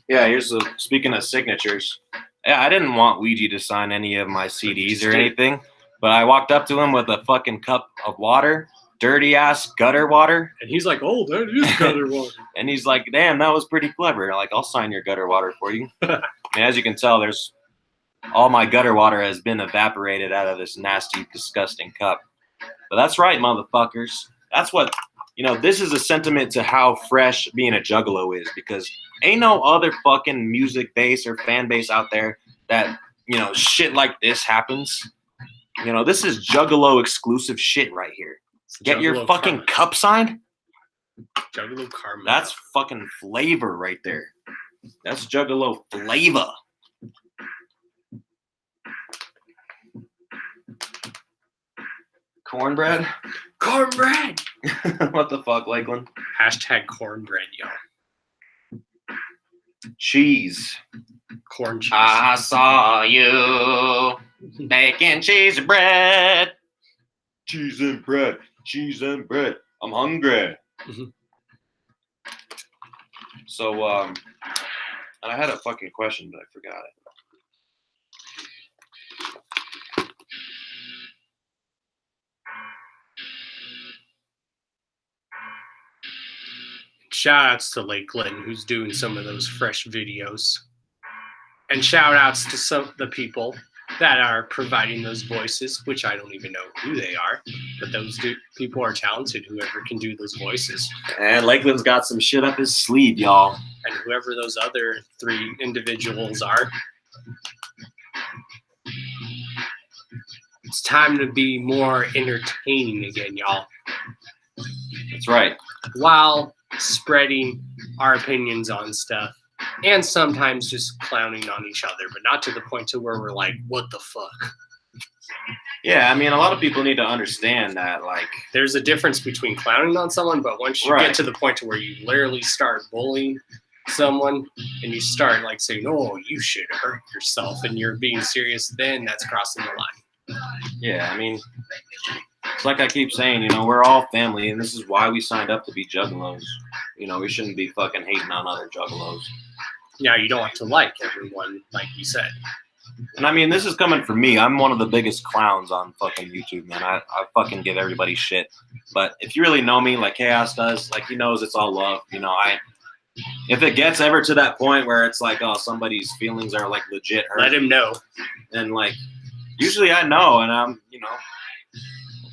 Yeah, speaking of signatures. Yeah, I didn't want Ouija to sign any of my CDs or anything, but I walked up to him with a fucking cup of water, dirty ass gutter water. And he's like, oh, that is gutter water. And he's like, damn, that was pretty clever. Like, I'll sign your gutter water for you. And as you can tell, all my gutter water has been evaporated out of this nasty, disgusting cup. But that's right, motherfuckers. That's what, this is a sentiment to how fresh being a Juggalo is, because ain't no other fucking music base or fan base out there that, shit like this happens. This is Juggalo exclusive shit right here. Get Juggalo your fucking Karma. Cup signed? Juggalo Karma. That's fucking flavor right there. That's Juggalo flavor. Cornbread? Cornbread! What the fuck, Lakeland? Hashtag cornbread, y'all. Cheese. Corn cheese. I saw you making cheese and bread. Cheese and bread. Cheese and bread. I'm hungry. Mm-hmm. So, and I had a fucking question, but I forgot it. Shout outs to Lakeland, who's doing some of those fresh videos. And shout outs to some of the people that are providing those voices, which I don't even know who they are, but those people are talented, whoever can do those voices. And Lakeland's got some shit up his sleeve, y'all. And whoever those other 3 individuals are. It's time to be more entertaining again, y'all. That's right. While spreading our opinions on stuff, and sometimes just clowning on each other, but not to the point to where we're like, what the fuck? Yeah, I mean, a lot of people need to understand that, like, there's a difference between clowning on someone, but once you get to the point to where you literally start bullying someone and you start like saying, oh, you should hurt yourself, and you're being serious, then that's crossing the line. Yeah, I mean, it's like I keep saying, we're all family, and this is why we signed up to be Juggalos. We shouldn't be fucking hating on other Juggalos. Yeah, you don't have to like everyone, like you said. And I mean, this is coming from me. I'm one of the biggest clowns on fucking YouTube, man. I fucking give everybody shit. But if you really know me, like Chaos does, like he knows it's all love. You know, if it gets ever to that point where it's like, oh, somebody's feelings are like legit hurt, let him know. And like, usually I know, and I'm, you know,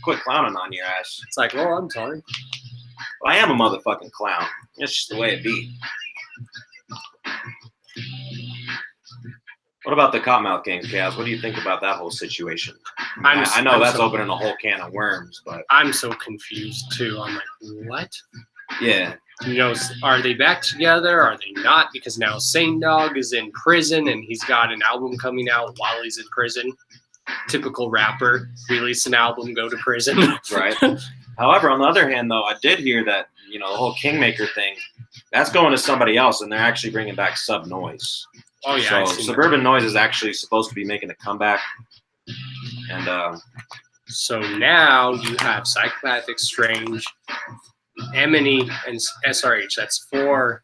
quit clowning on your ass. It's like, well, I'm sorry. I am a motherfucking clown. It's just the way it be. What about the Cottonmouth Gang, Chaos? What do you think about that whole situation? I know that's opening a whole can of worms, but I'm so confused too. I'm like, what? Yeah. You know, are they back together? Are they not? Because now Saint Dog is in prison and he's got an album coming out while he's in prison. Typical rapper, release an album, go to prison. Right. However, on the other hand, though, I did hear that, you know, the whole Kingmaker thing, that's going to somebody else, and they're actually bringing back Sub Noise. Oh, yeah. So Suburban Noise is actually supposed to be making a comeback. And so now you have Psychopathic Strange, Emini, and SRH. That's 4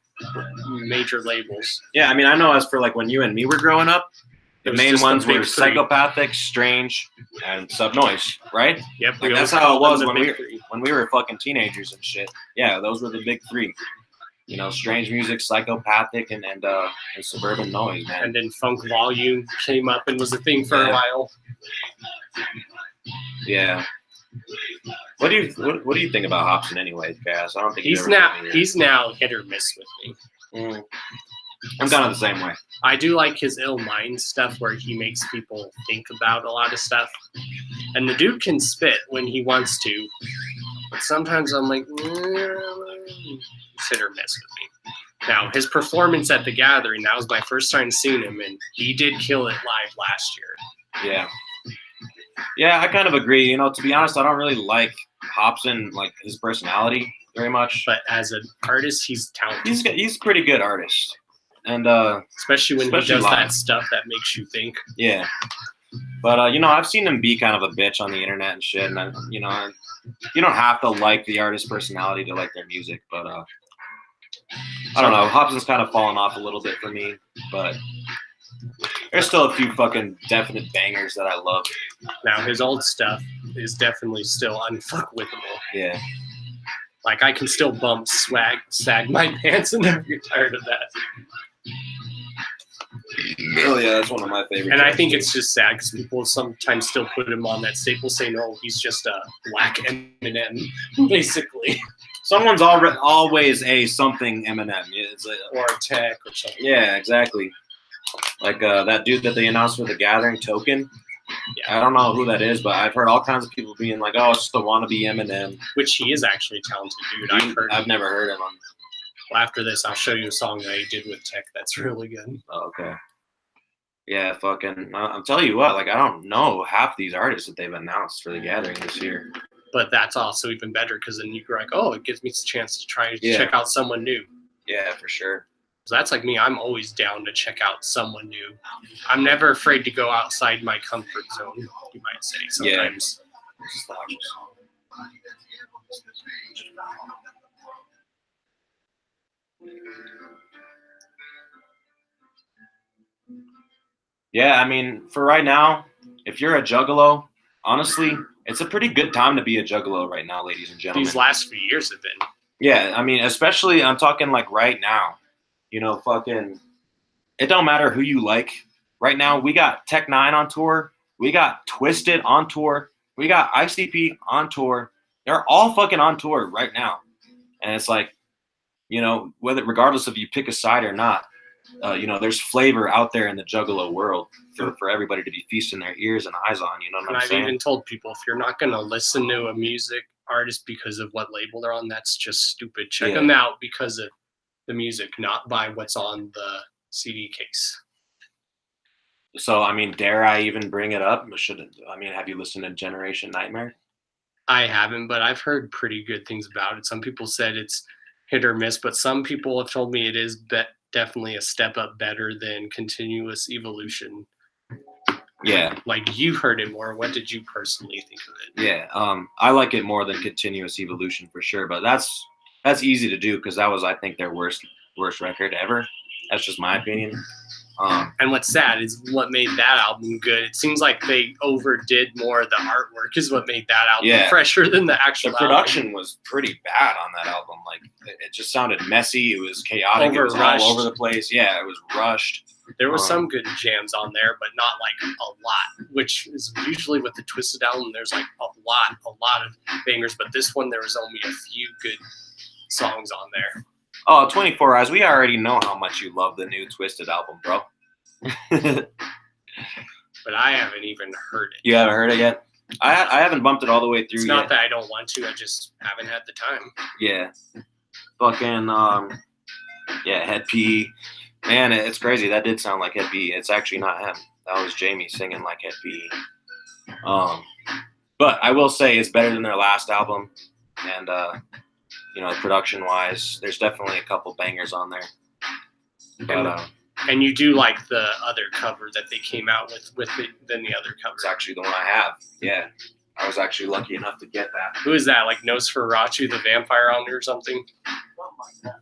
major labels. Yeah, I mean, I know as for like when you and me were growing up, the main ones were Psychopathic, Strange, and Sub Noise, right? Yep. Like that's how it was when we were fucking teenagers and shit. Yeah, those were the big 3. You know, Strange Music, Psychopathic, and Suburban Noise, man. And then Funk Volume came up and was a thing for a while. Yeah. What do you think about Hobson anyway, Cass? I don't think he's now hit or miss with me. I'm kind of the same way. I do like his Ill Mind stuff where he makes people think about a lot of stuff. And the dude can spit when he wants to. But sometimes I'm like, hit or miss with me. Now, his performance at the Gathering, that was my first time seeing him, and he did kill it live last year. Yeah. Yeah, I kind of agree. You know, to be honest, I don't really like Hobson, like his personality very much. But as an artist, he's talented. He's a pretty good artist. And especially when he does that stuff that makes you think. Yeah. But, you know, I've seen him be kind of a bitch on the internet and shit. And, you know, you don't have to like the artist's personality to like their music. But I don't know. Hobson's kind of fallen off a little bit for me. But there's still a few fucking definite bangers that I love. Now, his old stuff is definitely still unfuckwittable. Yeah. Like, I can still bump Sag My Pants and never get tired of that. Oh, yeah, that's one of my favorites. And I think it's just sad because people sometimes still put him on that staple saying, no, he's just a black Eminem, basically. Someone's always a something Eminem. It's or a tech or something. Yeah, exactly. Like that dude that they announced for the Gathering, Token. Yeah. I don't know who that is, but I've heard all kinds of people being like, oh, it's just the wannabe Eminem. Which he is actually a talented dude. I've never heard him. Well, after this, I'll show you a song that he did with Tech that's really good. Oh, okay. Yeah, fucking. I'm telling you what, like, I don't know half these artists that they've announced for the Gathering this year. But that's also even better because then you're like, oh, it gives me a chance to try to check out someone new. Yeah, for sure. So that's like me. I'm always down to check out someone new. I'm never afraid to go outside my comfort zone, you might say, sometimes. Yeah, I mean, for right now, if you're a Juggalo, honestly, it's a pretty good time to be a Juggalo right now, ladies and gentlemen. These last few years have been. Yeah, I mean, especially, I'm talking like right now. You know, fucking, it don't matter who you like. Right now, we got Tech 9 on tour. We got Twisted on tour. We got ICP on tour. They're all fucking on tour right now. And it's like, you know, regardless if you pick a side or not, you know, there's flavor out there in the Juggalo world for everybody to be feasting their ears and eyes on. You know what I'm saying? I've even told people, if you're not going to listen to a music artist because of what label they're on, that's just stupid. Check them out because of the music, not by what's on the CD case. So, I mean, dare I even bring it up? Have you listened to Generation Nightmare? I haven't, but I've heard pretty good things about it. Some people said it's hit or miss, but some people have told me it is definitely a step up better than Continuous Evolution. Yeah. Like, you heard it more. What did you personally think of it? Yeah, I like it more than Continuous Evolution for sure, but that's easy to do because that was, I think, their worst record ever. That's just my opinion. And what's sad is what made that album good. It seems like they overdid more of the artwork is what made that album fresher than the actual The production was pretty bad on that album. Like, it just sounded messy. It was chaotic. It was all over the place. Yeah, it was rushed. There was some good jams on there, but not like a lot, which is usually with the Twisted album. There's like a lot of bangers, but this one there was only a few good songs on there. Oh, 24 Hours. We already know how much you love the new Twisted album, bro. But I haven't even heard it. You haven't heard it yet? I haven't bumped it all the way through yet. It's not that I don't want to. I just haven't had the time. Yeah. Fucking, Head P. Man, it's crazy. That did sound like Head P. It's actually not him. That was Jamie singing like Head P. But I will say it's better than their last album. And, production-wise, there's definitely a couple bangers on there. But, and you do like the other cover that they came out with than the other cover. It's actually the one I have. Yeah. I was actually lucky enough to get that. Who is that? Like Nosferatu the vampire on it or something? Something like that.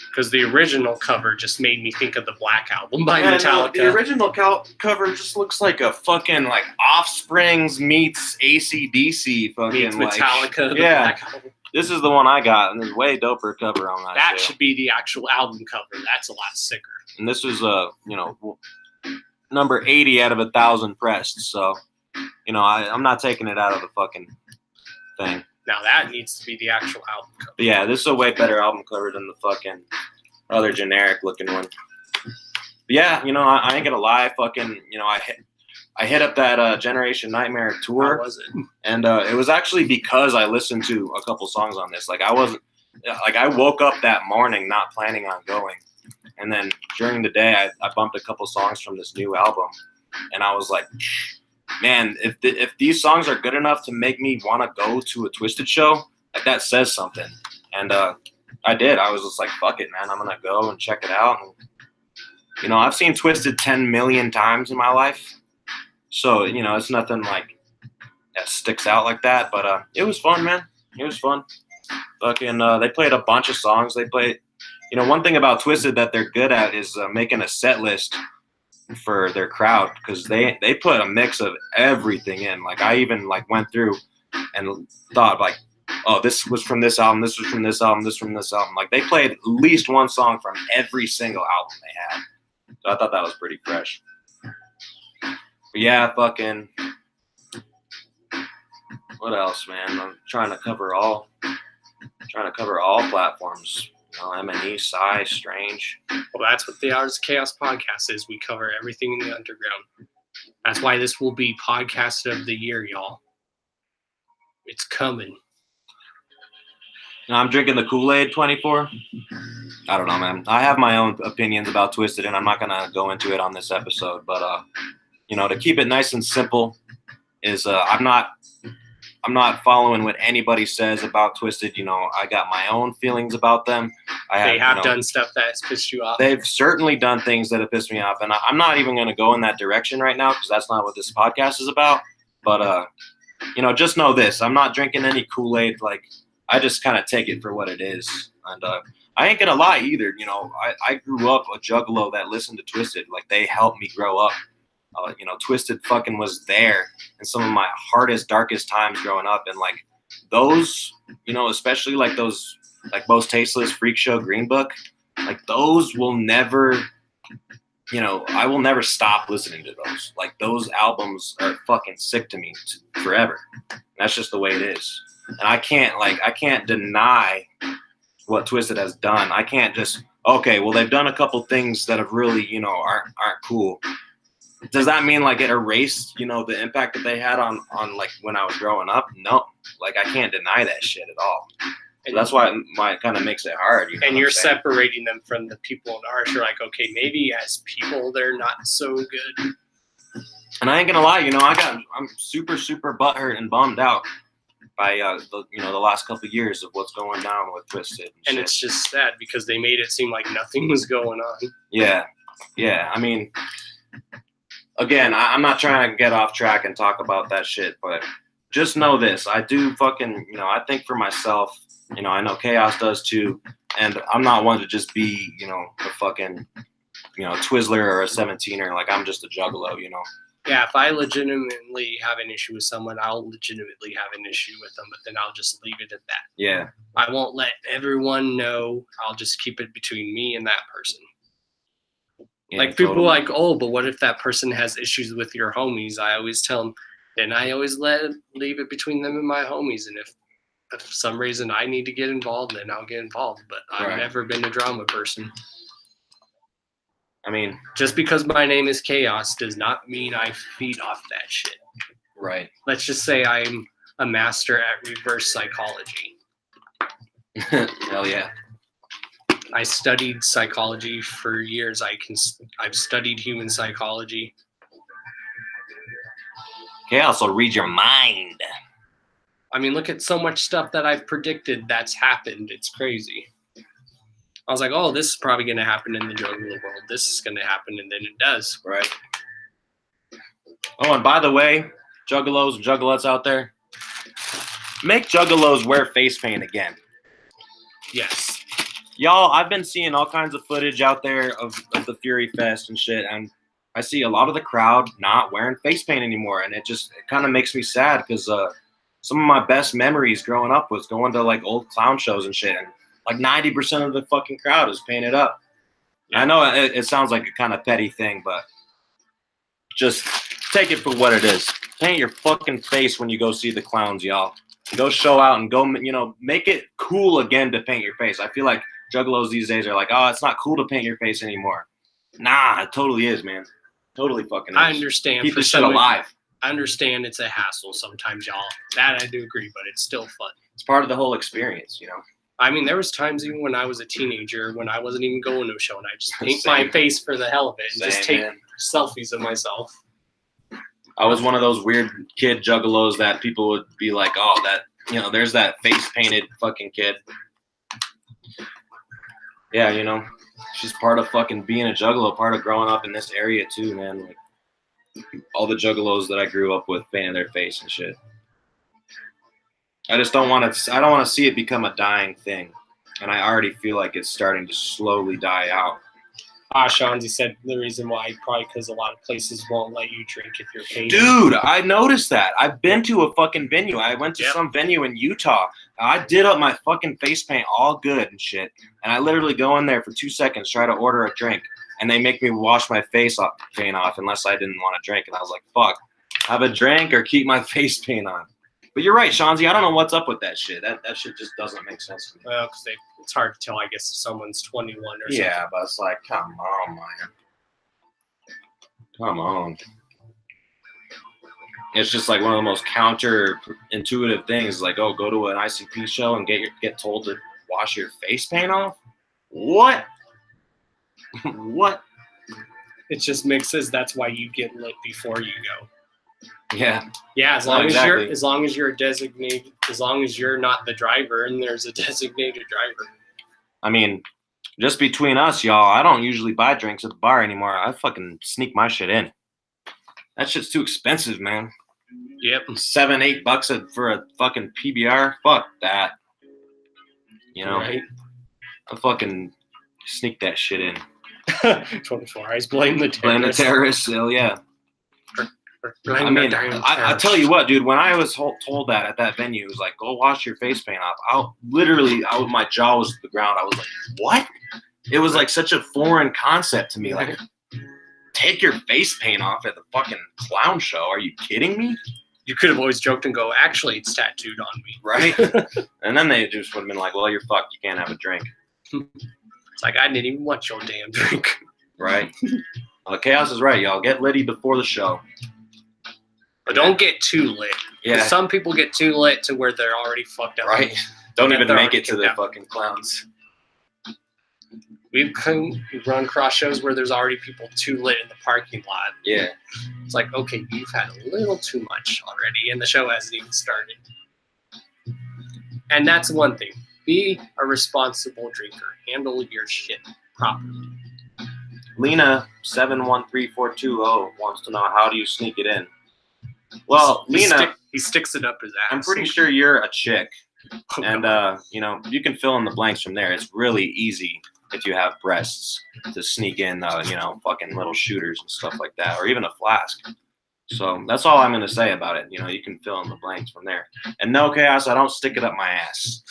Because the original cover just made me think of the Black Album by Metallica. The original cover just looks like a fucking like Offsprings meets AC/DC fucking meets Metallica. Like, Black Album. This is the one I got, and there's way doper cover on that. That should be the actual album cover. That's a lot sicker. And this was number 80 out of 1,000 pressed. So, I'm not taking it out of the fucking thing. Now that needs to be the actual album cover. But yeah, this is a way better album cover than the fucking other generic looking one. But yeah, I ain't gonna lie, fucking, I hit up that Generation Nightmare tour. How was it? And it was actually because I listened to a couple songs on this. Like I woke up that morning not planning on going. And then during the day, I bumped a couple songs from this new album. And I was like, man, if these songs are good enough to make me want to go to a Twisted show, like that says something. And I did. I was just like, fuck it, man. I'm going to go and check it out. And, I've seen Twisted 10 million times in my life. So, it's nothing like that sticks out like that. But it was fun, man. It was fun. Fucking, they played a bunch of songs. They played, one thing about Twisted that they're good at is making a set list for their crowd, because they put a mix of everything in. Like I even like went through and thought like, oh, this was from this album, this was from this album, this from this album. Like they played at least one song from every single album they had. So I thought that was pretty fresh. But yeah, fucking what else, man? I'm trying to cover all platforms. M&E, Psy, Strange. Well, that's what the Hours of Chaos podcast is. We cover everything in the underground. That's why this will be podcast of the year, y'all. It's coming. Now, I'm drinking the Kool-Aid 24. I don't know, man. I have my own opinions about Twisted, and I'm not going to go into it on this episode. But, to keep it nice and simple is I'm not following what anybody says about Twisted. I got my own feelings about them. They have done stuff that has pissed you off. They've certainly done things that have pissed me off. And I'm not even going to go in that direction right now because that's not what this podcast is about. But, just know this. I'm not drinking any Kool-Aid. Like, I just kind of take it for what it is. And I ain't going to lie either. I grew up a Juggalo that listened to Twisted. Like, they helped me grow up. Twisted fucking was there in some of my hardest, darkest times growing up. And like those, especially like those, like Most Tasteless, Freak Show, Green Book, like those will never, I will never stop listening to those. Like those albums are fucking sick to me forever. And that's just the way it is. And I can't deny what Twisted has done. I can't just, okay, well, they've done a couple things that have really, aren't cool. Does that mean like it erased, the impact that they had on like when I was growing up? No, like I can't deny that shit at all. So that's why it kind of makes it hard. And you're separating them from the people in art. You're like, okay, maybe as people they're not so good. And I ain't gonna lie, I'm super, super butthurt and bummed out by the last couple of years of what's going down with Twisted. And it's just sad because they made it seem like nothing was going on. Yeah. I mean. Again, I'm not trying to get off track and talk about that shit, but just know this. I do fucking, I think for myself, I know Chaos does too. And I'm not one to just be, a fucking, Twizzler or a 17er. Like, I'm just a Juggalo, Yeah, if I legitimately have an issue with someone, I'll legitimately have an issue with them, but then I'll just leave it at that. Yeah. I won't let everyone know. I'll just keep it between me and that person. Yeah, like people totally. are like, oh, but what if that person has issues with your homies? I always tell them, then I always leave it between them and my homies. And if for some reason I need to get involved, then I'll get involved. But I've never been a drama person. I mean, just because my name is Chaos does not mean I feed off that shit. Right. Let's just say I'm a master at reverse psychology. Hell yeah. I studied psychology for years. I've studied human psychology. Chaos will read your mind. I mean, look at so much stuff that I've predicted that's happened. It's crazy. I was like, oh, this is probably going to happen in the Juggalo world. This is going to happen, and then it does. Right. Oh, and by the way, Juggalos and Juggalettes out there, make Juggalos wear face paint again. Yes. Y'all, I've been seeing all kinds of footage out there of the Fury Fest and shit, and I see a lot of the crowd not wearing face paint anymore, and it kind of makes me sad because some of my best memories growing up was going to like old clown shows and shit, and like 90% of the fucking crowd is painted up. Yeah. I know it sounds like a kind of petty thing, but just take it for what it is. Paint your fucking face when you go see the clowns, y'all. Go show out and go, make it cool again to paint your face. I feel like Juggalos these days are like, oh, it's not cool to paint your face anymore. Nah, it totally is, man. Totally fucking is. I understand. Keep this shit alive. I understand it's a hassle sometimes, y'all. That I do agree, but it's still fun. It's part of the whole experience, I mean, there was times even when I was a teenager when I wasn't even going to a show and I just paint my face for the hell of it and just take selfies of myself. I was one of those weird kid Juggalos that people would be like, oh, that, there's that face painted fucking kid. Yeah, she's part of fucking being a Juggalo, part of growing up in this area too, man. Like, all the Juggalos that I grew up with painted their face and shit. I don't want to see it become a dying thing. And I already feel like it's starting to slowly die out. Shanzi said the reason why, probably because a lot of places won't let you drink if you're paid. Dude, I noticed that. I've been to a fucking venue. I went to some venue in Utah. I did up my fucking face paint all good and shit. And I literally go in there for 2 seconds, try to order a drink. And they make me wash my face paint off unless I didn't want to drink. And I was like, fuck, have a drink or keep my face paint on. But you're right, Shanzi. I don't know what's up with that shit. That shit just doesn't make sense to me. Well, because it's hard to tell, I guess, if someone's 21 or something. Yeah, but it's like, come on, man. Come on. It's just like one of the most counterintuitive things. Like, oh, go to an ICP show and get told to wash your face paint off? What? What? It just mixes. That's why you get lit before you go. Yeah. Yeah, as long as you're a designated, as long as you're not the driver and there's a designated driver. I mean, just between us, y'all, I don't usually buy drinks at the bar anymore. I fucking sneak my shit in. That shit's too expensive, man. Yep. $7-8 for a fucking PBR. Fuck that. Right. I fucking sneak that shit in. 24 hours. Blame the terrorists. Blame the terrorists. Hell yeah. I mean, I tell you what, dude, when I was told that at that venue, it was like, go wash your face paint off. My jaw was to the ground. I was like, what? It was like such a foreign concept to me. Like, take your face paint off at the fucking clown show. Are you kidding me? You could have always joked and go, actually, it's tattooed on me. Right? And then they just would have been like, well, you're fucked. You can't have a drink. It's like, I didn't even want your damn drink. Right? Chaos is right, y'all. Get litty before the show. But don't get too lit. Yeah. Some people get too lit to where they're already fucked up. Right. Don't even make it to the fucking clowns. We've run cross shows where there's already people too lit in the parking lot. Yeah. It's like, okay, you've had a little too much already, and the show hasn't even started. And that's one thing. Be a responsible drinker. Handle your shit properly. Lena 713420 wants to know, how do you sneak it in? Well, Lena, He sticks it up his ass. I'm pretty sure you're a chick. Oh, And, God. you can fill in the blanks from there. It's really easy if you have breasts to sneak in, fucking little shooters and stuff like that, or even a flask. So that's all I'm going to say about it. You can fill in the blanks from there. And no, Chaos, I don't stick it up my ass.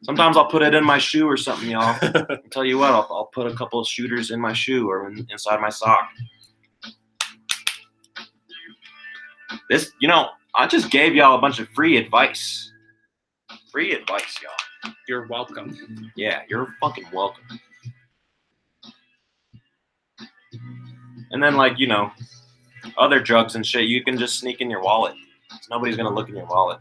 Sometimes I'll put it in my shoe or something, y'all. I'll tell you what, I'll put a couple of shooters in my shoe or inside my sock. This, I just gave y'all a bunch of free advice. Free advice, y'all. You're welcome. Yeah, you're fucking welcome. And then, other drugs and shit, you can just sneak in your wallet. Nobody's going to look in your wallet.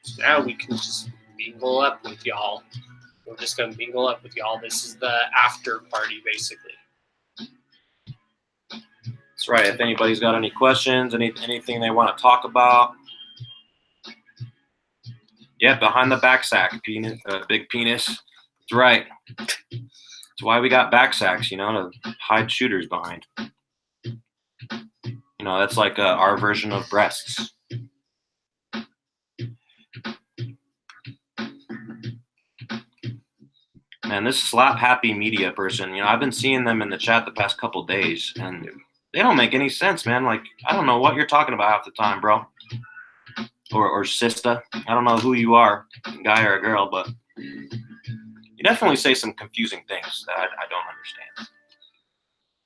So now we can just mingle up with y'all. We're just going to mingle up with y'all. This is the after party, basically. That's right. If anybody's got any questions, anything they want to talk about. Yeah, behind the back sack, big penis. That's right. That's why we got back sacks, to hide shooters behind. That's like our version of breasts. Man, this slap happy media person, I've been seeing them in the chat the past couple days, and they don't make any sense, man. Like, I don't know what you're talking about half the time, bro. Or sister. I don't know who you are, a guy or a girl, but you definitely say some confusing things that I don't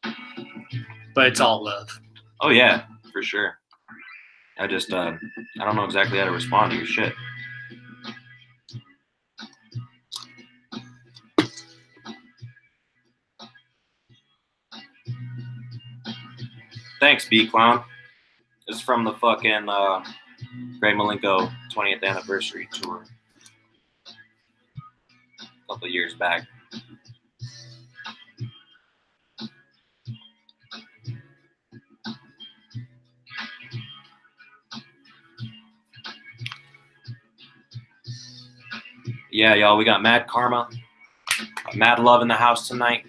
understand. But it's all love. Oh, yeah, for sure. I just, I don't know exactly how to respond to your shit. Thanks, B-Clown. It's from the fucking Greg Malenko 20th anniversary tour. A couple of years back. Yeah, y'all, we got Mad Karma, Mad Love in the house tonight.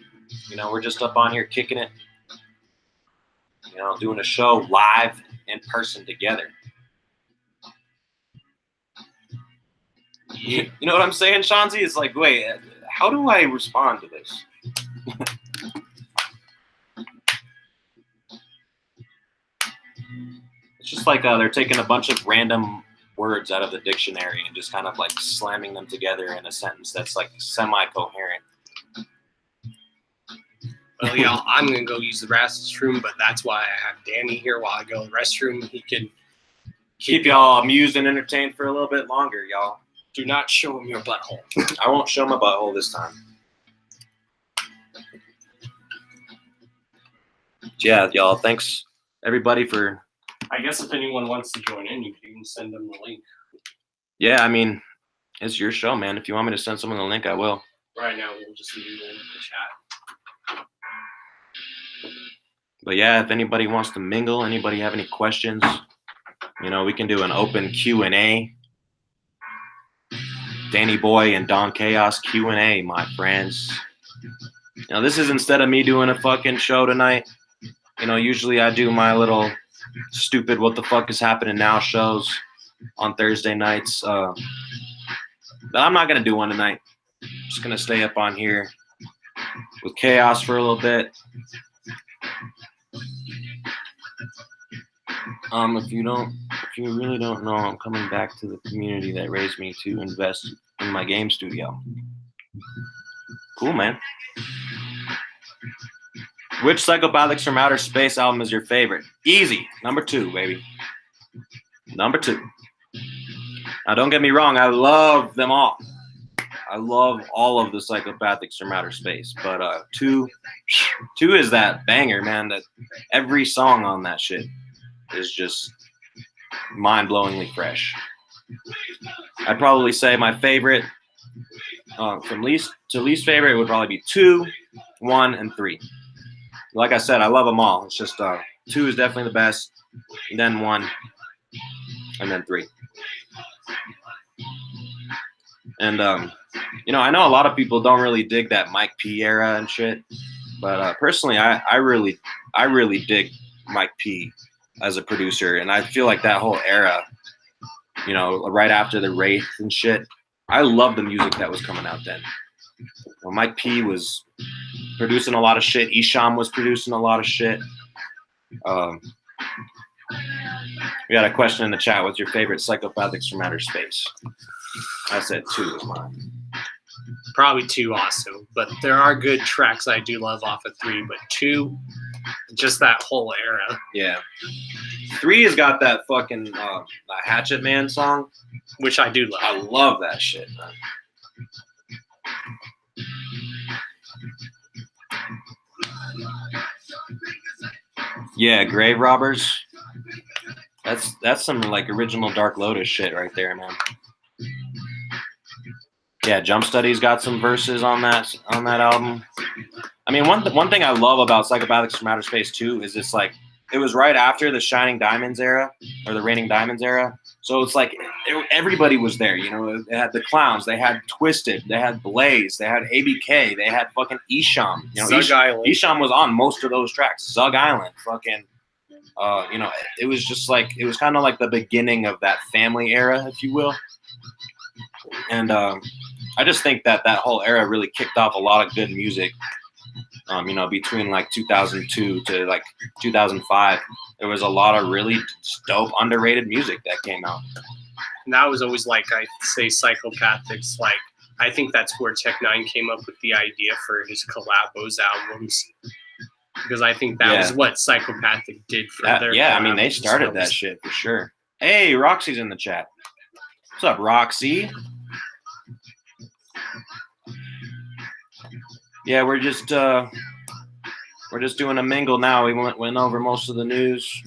We're just up on here kicking it. Doing a show live in person together. You know what I'm saying, Shanzi? It's like, wait, how do I respond to this? It's just like they're taking a bunch of random words out of the dictionary and just kind of like slamming them together in a sentence that's like semi-coherent. Well, y'all, I'm going to go use the restroom, but that's why I have Danny here while I go to the restroom. He can keep y'all amused and entertained for a little bit longer, y'all. Do not show him your butthole. I won't show my butthole this time. Yeah, y'all, thanks everybody for... I guess if anyone wants to join in, you can send them the link. Yeah, I mean, it's your show, man. If you want me to send someone the link, I will. Right now, we'll just leave it in the chat. But yeah, if anybody wants to mingle, anybody have any questions, we can do an open Q&A. Danny Boy and Don Chaos Q&A, my friends. This is instead of me doing a fucking show tonight. Usually I do my little stupid what the fuck is happening now shows on Thursday nights. But I'm not going to do one tonight. I'm just going to stay up on here with Chaos for a little bit. If you really don't know, I'm coming back to the community that raised me to invest in my game studio. Cool, man. Which Psychopathics from Outer Space album is your favorite? Easy. Number 2, baby. Number 2. Now, don't get me wrong. I love them all. I love all of the Psychopathics from Outer Space. But 2 is that banger, man. That every song on that shit is just mind-blowingly fresh. I'd probably say my favorite, from least to least favorite, would probably be 2, 1, and 3. Like I said, I love them all. It's just 2 is definitely the best, then 1, and then 3. And I know a lot of people don't really dig that Mike P era and shit, But personally, I really dig Mike P as a producer, and I feel like that whole era, you know, right after the Wraith and shit, I love the music that was coming out then. Well, Mike P was producing a lot of shit. Isham was producing a lot of shit. We got a question in the chat. What's your favorite Psychopathics from Outer Space? I said 2 is mine. Probably 2 also, but there are good tracks I do love off of 3, but 2, just that whole era. Yeah. 3 has got that fucking Hatchet Man song, which I do love. I love that shit, man. Yeah, Grave Robbers. That's some like original Dark Lotus shit right there, man. Yeah, Jump Study's got some verses on that album. I mean, one thing I love about Psychopathics from Outer Space 2 is it's like it was right after the Shining Diamonds era or the Raining Diamonds era. So it's like everybody was there, you know. They had the Clowns, they had Twisted, they had Blaze, they had ABK, they had fucking Isham. You know, Zug Island. Isham was on most of those tracks. Zug Island, fucking, you know, it was just like it was kind of like the beginning of that family era, if you will. And I just think that whole era really kicked off a lot of good music. You know, between like 2002 to like 2005, there was a lot of really dope, underrated music that came out. And that was always like, I say Psychopathics, like, I think that's where Tech Nine came up with the idea for his collabos albums. Because I think that was what Psychopathic did for their Yeah, I mean, they started that shit for sure. Hey, Roxy's in the chat. What's up, Roxy? Yeah, we're just doing a mingle now. We went over most of the news.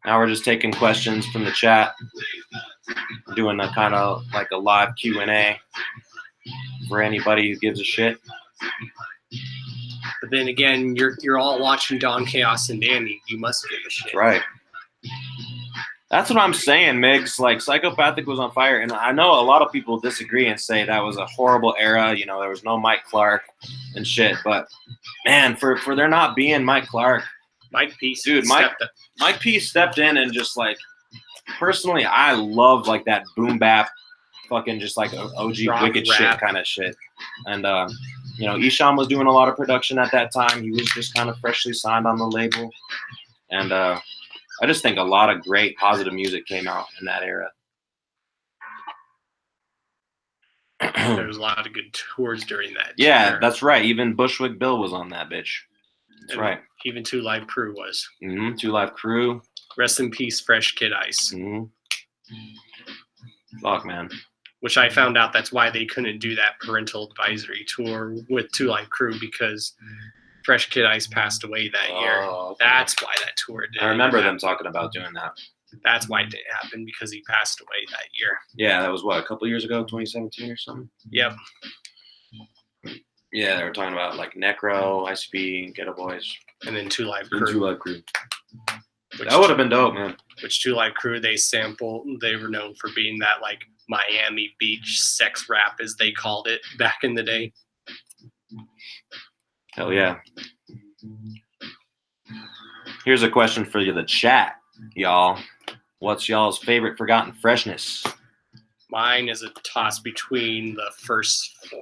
Now we're just taking questions from the chat. We're doing a kind of like a live Q&A for anybody who gives a shit. But then again, you're all watching Don Chaos and Danny. You must give a shit. Right. That's what I'm saying, Migs. Like, Psychopathic was on fire, and I know a lot of people disagree and say that was a horrible era. You know, there was no Mike Clark and shit. But man, for there not being Mike Clark, Mike P. Dude, Mike P. stepped in and just like, personally, I love like that boom bap, fucking just like OG rock, wicked rap shit kind of shit. And you know, Isham was doing a lot of production at that time. He was just kind of freshly signed on the label, and I just think a lot of great positive music came out in that era. There was a lot of good tours during that. Yeah, era. That's right. Even Bushwick Bill was on that bitch. That's right. Even 2 Live Crew was. 2 Live Crew. Rest in peace, Fresh Kid Ice. Fuck, man. Which I found out that's why they couldn't do that parental advisory tour with 2 Live Crew, because Fresh Kid Ice passed away that year. Okay. That's why that tour didn't. I remember them talking about doing that. That's why it didn't happen, because he passed away that year. Yeah, that was what, a couple years ago, 2017 or something? Yep. Yeah, they were talking about like Necro, ICP, Ghetto Boys. And then 2 Live Crew. 2 Live Crew. That would have been dope, man. Which 2 Live Crew, they were known for being that like Miami Beach sex rap, as they called it back in the day. Hell yeah. Here's a question for you, the chat, y'all. What's y'all's favorite Forgotten Freshness? Mine is a toss between the first 4.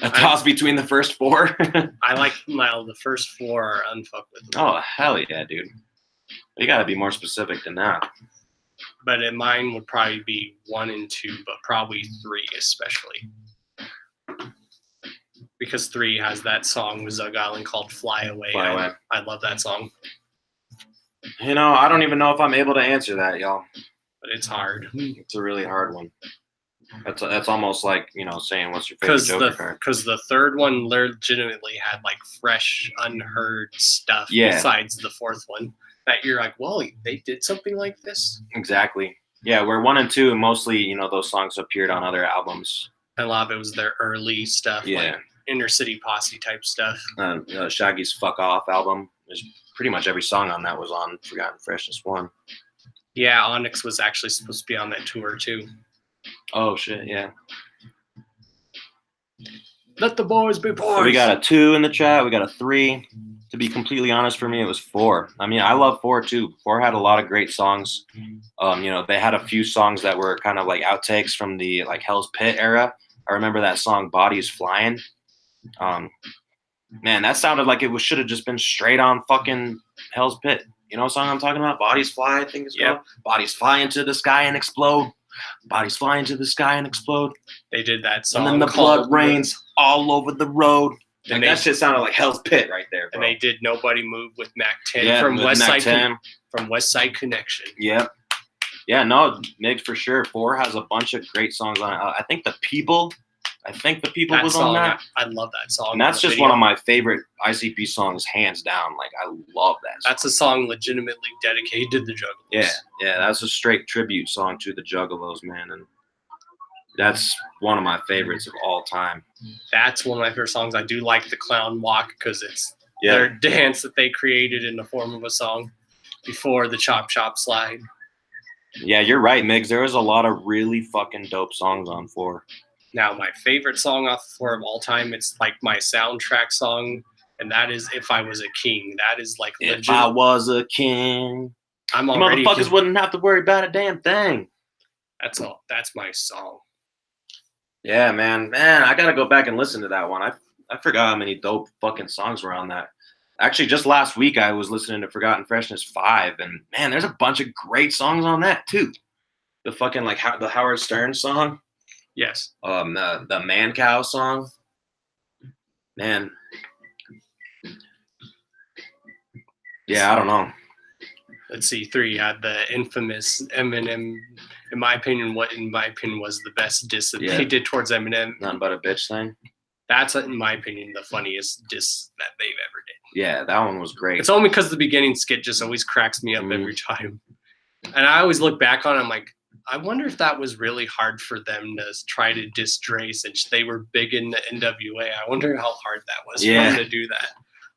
A toss between the first 4? I like the first 4 are unfuckwittable. Oh, hell yeah, dude. You gotta be more specific than that. But mine would probably be 1 and 2, but probably 3 especially. Because 3 has that song with Zug Island called Fly Away. I love that song. You know, I don't even know if I'm able to answer that, y'all. But it's hard. It's a really hard one. That's almost like, you know, saying what's your favorite Joker card. Because the third one legitimately had like fresh, unheard stuff besides the 4th one. That you're like, well, they did something like this? Exactly. Yeah, where 1 and 2, mostly, you know, those songs appeared on other albums. And a lot of it was their early stuff, like Inner City Posse type stuff. Shaggy's Fuck Off album. There's pretty much every song on that was on Forgotten Freshness 1. Yeah, Onyx was actually supposed to be on that tour too. Oh, shit, yeah. Let the boys be boys. So we got a 2 in the chat. We got a 3. To be completely honest, for me, it was 4. I mean, I love 4 too. 4 had a lot of great songs. They had a few songs that were kind of like outtakes from the like Hell's Pit era. I remember that song "Bodies Flying." Man, that sounded like it should have just been straight on fucking Hell's Pit. You know what song I'm talking about? Bodies Fly, I think it's called. Bodies fly into the sky and explode. Bodies fly into the sky and explode. They did that song. And then the blood rains all over the road. Like that shit sounded like Hell's Pit right there, bro. And they did Nobody Move with Mac 10 from West Side Connection. Yep. Yeah, no, Migs for sure. 4 has a bunch of great songs on it. I think The People was on that. I love that song. And that's just one of my favorite ICP songs, hands down. Like, I love that song. That's a song legitimately dedicated to the Juggalos. Yeah, that's a straight tribute song to the Juggalos, man. And that's one of my favorites of all time. That's one of my favorite songs. I do like the Clown Walk because it's their dance that they created in the form of a song before the Chop Chop Slide. Yeah, you're right, Migs. There was a lot of really fucking dope songs on 4. Now, my favorite song off 4 of all time, it's like my soundtrack song, and that is If I Was a King. That is like legit. If I was a king, I'm already motherfuckers wouldn't have to worry about a damn thing. That's all. That's my song. Yeah, man, I gotta go back and listen to that one. I forgot how many dope fucking songs were on that. Actually, just last week I was listening to Forgotten Freshness 5, and man, there's a bunch of great songs on that too. The fucking like the Howard Stern song. Yes. The Man Cow song. Man. Yeah, I don't know. Let's see. 3 had the infamous Eminem. In my opinion, was the best diss that they did towards Eminem. Nothing But a Bitch thing. That's, in my opinion, the funniest diss that they've ever did. Yeah, that one was great. It's only because the beginning skit just always cracks me up every time. And I always look back on it, I'm like, I wonder if that was really hard for them to try to diss Dre since they were big in the NWA. I wonder how hard that was for them to do that.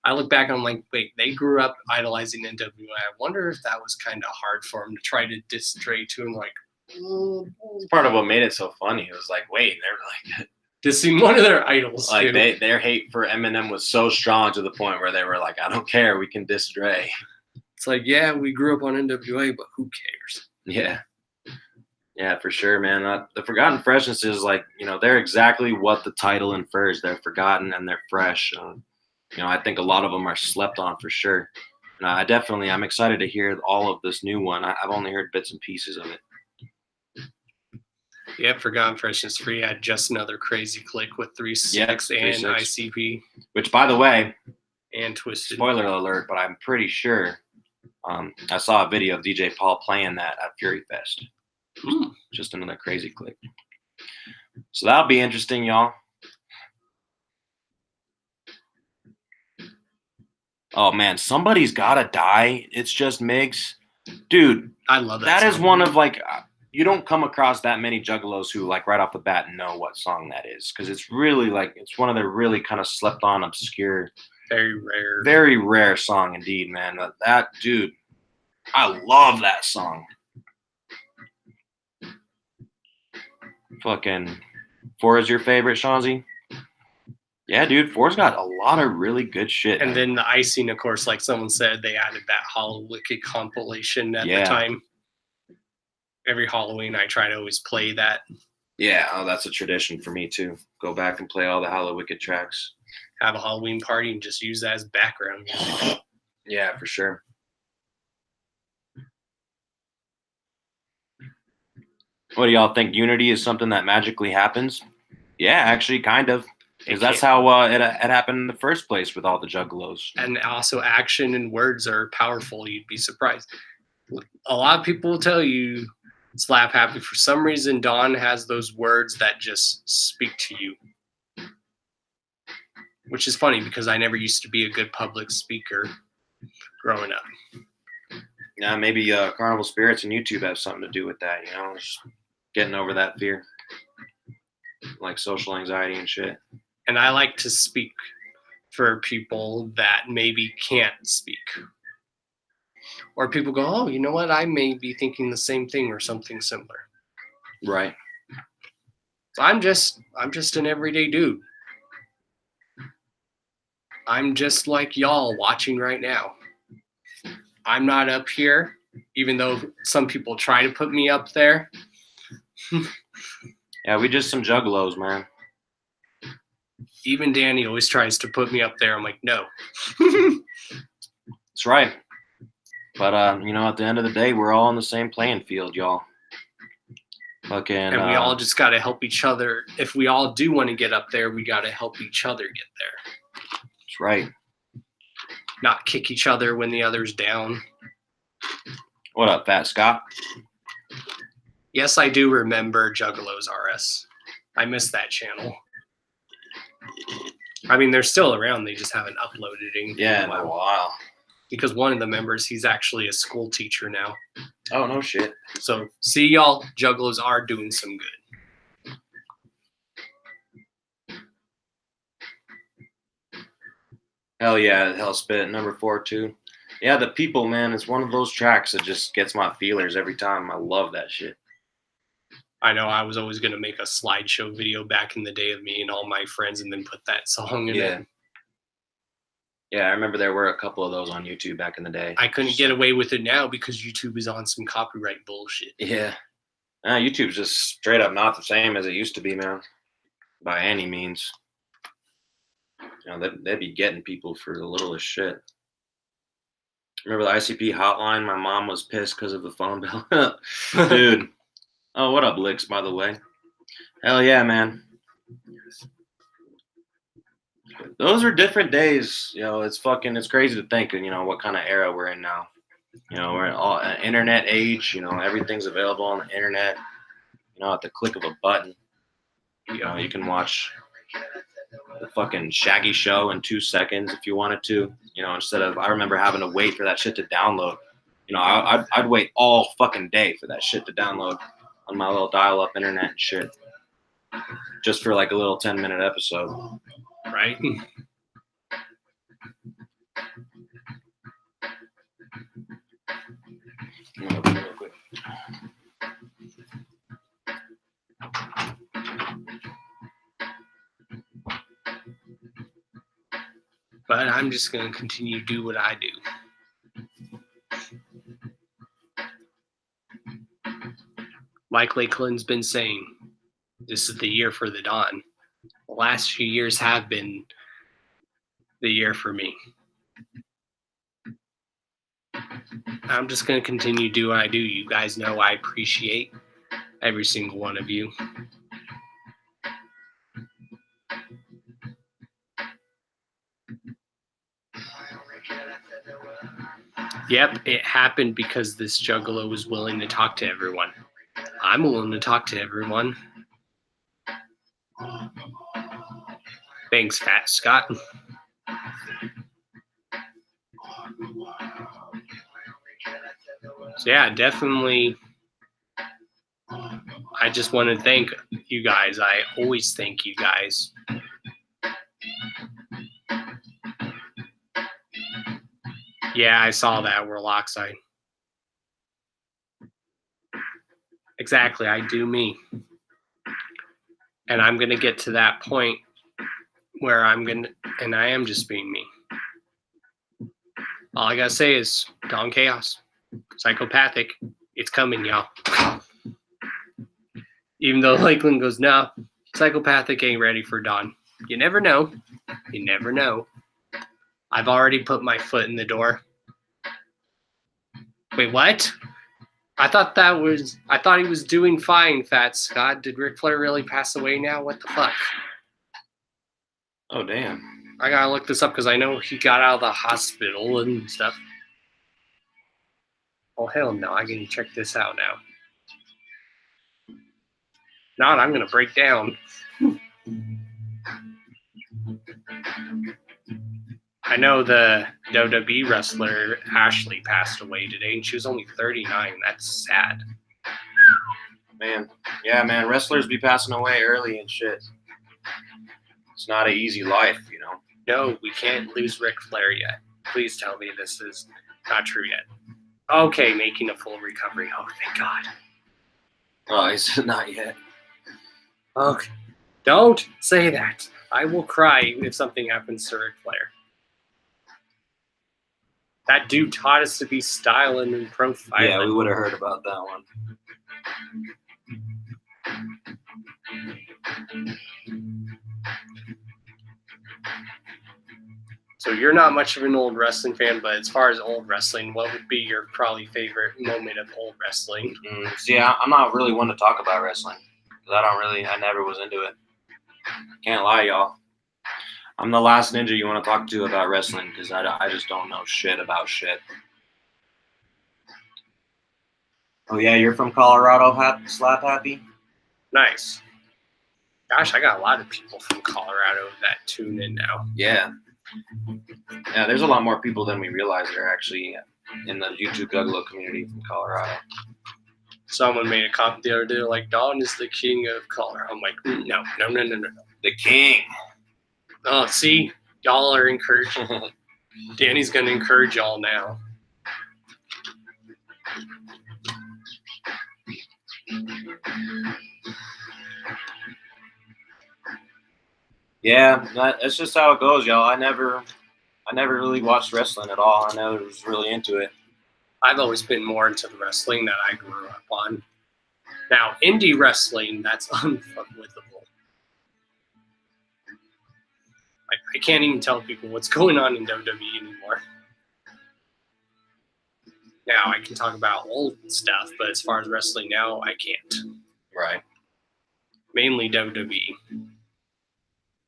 I look back and I'm like, wait, they grew up idolizing NWA. I wonder if that was kind of hard for them to try to diss Dre too. I'm like, it's part of what made it so funny. It was like, wait, they're like dissing one of their idols. Like their hate for Eminem was so strong to the point where they were like, I don't care, we can diss Dre. It's like, yeah, we grew up on NWA, but who cares? Yeah. Yeah, for sure, man. The Forgotten Freshness is like, they're exactly what the title infers. They're forgotten and they're fresh. I think a lot of them are slept on for sure. And I'm excited to hear all of this new one. I've only heard bits and pieces of it. Yeah, Forgotten Freshness 3 had Just Another Crazy Click with 3-6 and ICP. Which, by the way, and Twisted. Spoiler alert, but I'm pretty sure I saw a video of DJ Paul playing that at Fury Fest. Just Another Crazy Click. So that'll be interesting, y'all. Oh man, Somebody's Gotta Die. It's Just Migs. Dude, I love that. That song. Is one of like, you don't come across that many Juggalos who like right off the bat know what song that is. Because it's really like, it's one of their really kind of slept on, obscure, very rare song indeed, man. That dude, I love that song. Fucking 4 is your favorite, Shanzi? Yeah, dude, 4's got a lot of really good shit. And then the icing, of course, like someone said, they added that Hollow Wicked compilation at the time. Every Halloween, I try to always play that. Yeah, that's a tradition for me too. Go back and play all the Hollow Wicked tracks. Have a Halloween party and just use that as background music. Yeah, for sure. What do y'all think? Unity is something that magically happens? Yeah, actually, kind of. Because that's how it happened in the first place with all the Juggalos. And also action and words are powerful. You'd be surprised. A lot of people will tell you Slap Happy. For some reason, Don has those words that just speak to you. Which is funny because I never used to be a good public speaker growing up. Yeah, maybe Carnival Spirits and YouTube have something to do with that, just getting over that fear. Like social anxiety and shit. And I like to speak for people that maybe can't speak. Or people go, oh, you know what? I may be thinking the same thing or something similar. Right. So I'm just an everyday dude. I'm just like y'all watching right now. I'm not up here, even though some people try to put me up there. Yeah, we just some juggalos, man. Even Danny always tries to put me up there. I'm like, no. That's right. But at the end of the day, we're all on the same playing field, y'all. Fucking. And we all just got to help each other. If we all do want to get up there, we got to help each other get there. That's right. Not kick each other when the other's down. What up, Fat Scott? Yes, I do remember Juggalos RS. I miss that channel. I mean, they're still around. They just haven't uploaded anything in a while. Because one of the members, he's actually a school teacher now. Oh, no shit. So, see y'all, Juggalos are doing some good. Hell yeah, Hell Spit, number 4 too. Yeah, The People, man, it's one of those tracks that just gets my feelers every time. I love that shit. I know I was always going to make a slideshow video back in the day of me and all my friends and then put that song in it. Yeah, I remember there were a couple of those on YouTube back in the day. I couldn't get away with it now because YouTube is on some copyright bullshit. Yeah. YouTube's just straight up not the same as it used to be, man. By any means. They'd be getting people for the littlest shit. Remember the ICP hotline? My mom was pissed because of the phone bill. Dude. Oh, what up, Licks, by the way? Hell yeah, man. Those are different days. It's crazy to think, what kind of era we're in now. We're in all an internet age. Everything's available on the internet. At the click of a button. You can watch the fucking Shaggy Show in 2 seconds if you wanted to. Instead of, I remember having to wait for that shit to download. I'd wait all fucking day for that shit to download on my little dial-up internet and shit. Just for like a little 10-minute episode. Right? But I'm just going to continue to do what I do. Like Lakeland's been saying, this is the year for the Dawn. The last few years have been the year for me. I'm just going to continue to do what I do. You guys know I appreciate every single one of you. Yep, it happened because this Juggalo was willing to talk to everyone. I'm willing to talk to everyone. Thanks, Fat Scott. So yeah, definitely. I just want to thank you guys. I always thank you guys. Yeah, I saw that, Warlockside. Exactly, I do me. And I'm going to get to that point where I am just being me. All I got to say is, Dawn Chaos. Psychopathic. It's coming, y'all. Even though Lakeland goes, no, Psychopathic ain't ready for Dawn. You never know. You never know. I've already put my foot in the door. Wait, what? I thought he was doing fine, Fat Scott. Did Ric Flair really pass away now? What the fuck? Oh, damn. I gotta look this up because I know he got out of the hospital and stuff. Oh, hell no. I can check this out now. Not, I'm gonna break down. I know the WWE wrestler Ashley passed away today, and she was only 39. That's sad. Man, yeah, man, wrestlers be passing away early and shit. It's not an easy life, No, we can't lose Ric Flair yet. Please tell me this is not true yet. Okay, making a full recovery. Oh, thank God. Oh, he's not yet. Okay, don't say that. I will cry if something happens to Ric Flair. That dude taught us to be styling and profiling. Yeah, we would have heard about that one. So you're not much of an old wrestling fan, but as far as old wrestling, what would be your probably favorite moment of old wrestling? See, I'm not really one to talk about wrestling because I never was into it. Can't lie, y'all. I'm the last ninja you want to talk to about wrestling because I just don't know shit about shit. Oh yeah, you're from Colorado, Slap Happy? Nice. Gosh, I got a lot of people from Colorado that tune in now. Yeah. Yeah, there's a lot more people than we realize that are actually in the YouTube Juggalo community from Colorado. Someone made a comment the other day, like, Don is the king of Colorado. I'm like, no. The king. Oh, see? Y'all are encouraged. Danny's going to encourage y'all now. Yeah, that's just how it goes, y'all. I never really watched wrestling at all. I never was really into it. I've always been more into the wrestling that I grew up on. Now, indie wrestling, that's unfuckwithable. I can't even tell people what's going on in WWE anymore. Now, I can talk about old stuff, but as far as wrestling now, I can't. Right. Mainly WWE.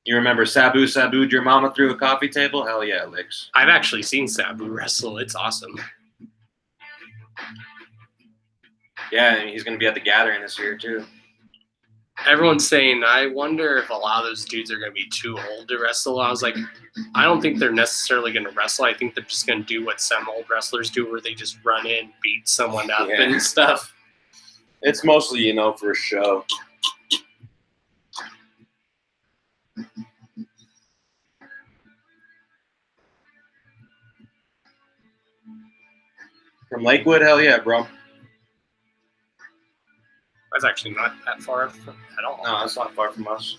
You remember Sabu Sabu'd your mama through a coffee table? Hell yeah, Licks. I've actually seen Sabu wrestle. It's awesome. Yeah, and he's going to be at the Gathering this year, too. Everyone's saying, I wonder if a lot of those dudes are going to be too old to wrestle. I was like, I don't think they're necessarily going to wrestle. I think they're just going to do what some old wrestlers do, where they just run in, beat someone up and stuff. It's mostly, for a show. From Lakewood? Hell yeah, bro. That's actually not that far at all. No, that's not far from us.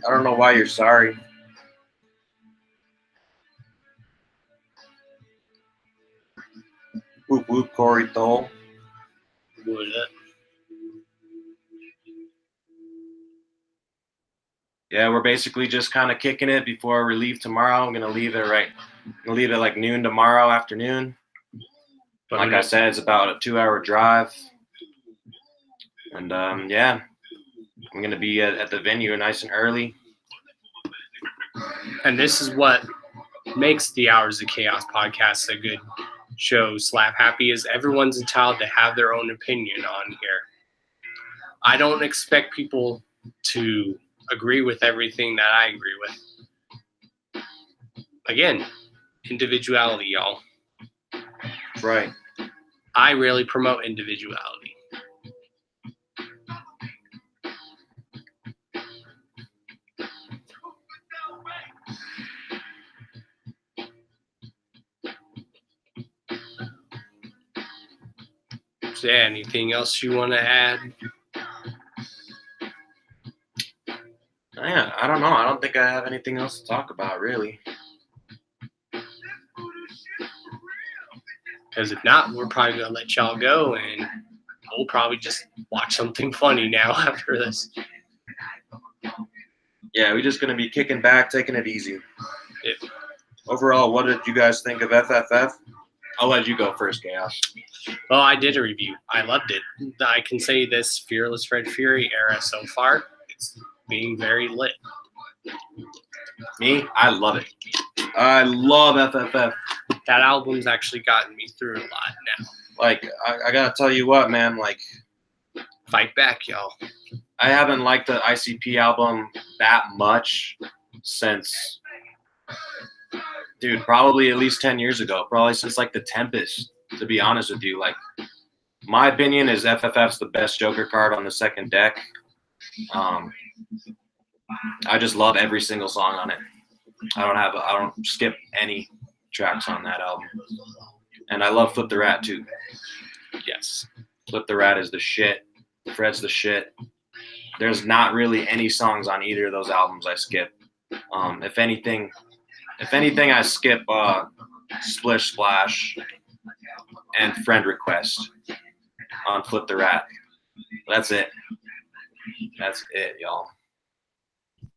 I don't know why you're sorry. Whoop whoop, Corey Thole. Who is it? Yeah, we're basically just kind of kicking it before we leave tomorrow. I'm gonna leave at like noon tomorrow afternoon. But like I said, it's about a 2-hour drive. And yeah, I'm gonna be at the venue nice and early. And this is what makes the Hours of Chaos podcast a good show. Slap Happy is everyone's entitled to have their own opinion on here. I don't expect people to agree with everything that I agree with. Again, individuality, y'all. Right. I really promote individuality. Is there anything else you want to add? Yeah, I don't know. I don't think I have anything else to talk about, really. Because if not, we're probably going to let y'all go, and we'll probably just watch something funny now after this. Yeah, we're just going to be kicking back, taking it easy. Yeah. Overall, what did you guys think of FFF? I'll let you go first, Chaos. Well, I did a review. I loved it. I can say this Fearless Red Fury era so far, it's being very lit. Me? I love it. I love FFF. That album's actually gotten me through a lot now. Like, I gotta tell you what, man, like... Fight back, y'all. I haven't liked the ICP album that much since... Dude, probably at least 10 years ago. Probably since, like, The Tempest, to be honest with you. Like, my opinion is FFF's the best Joker card on the second deck. I just love every single song on it. I don't skip any tracks on that album. And I love Flip the Rat too. Yes. Flip the Rat is the shit. Fred's the shit. There's not really any songs on either of those albums I skip. If anything, If anything, I skip Splish Splash and Friend Request on Flip the Rat. That's it. That's it, y'all.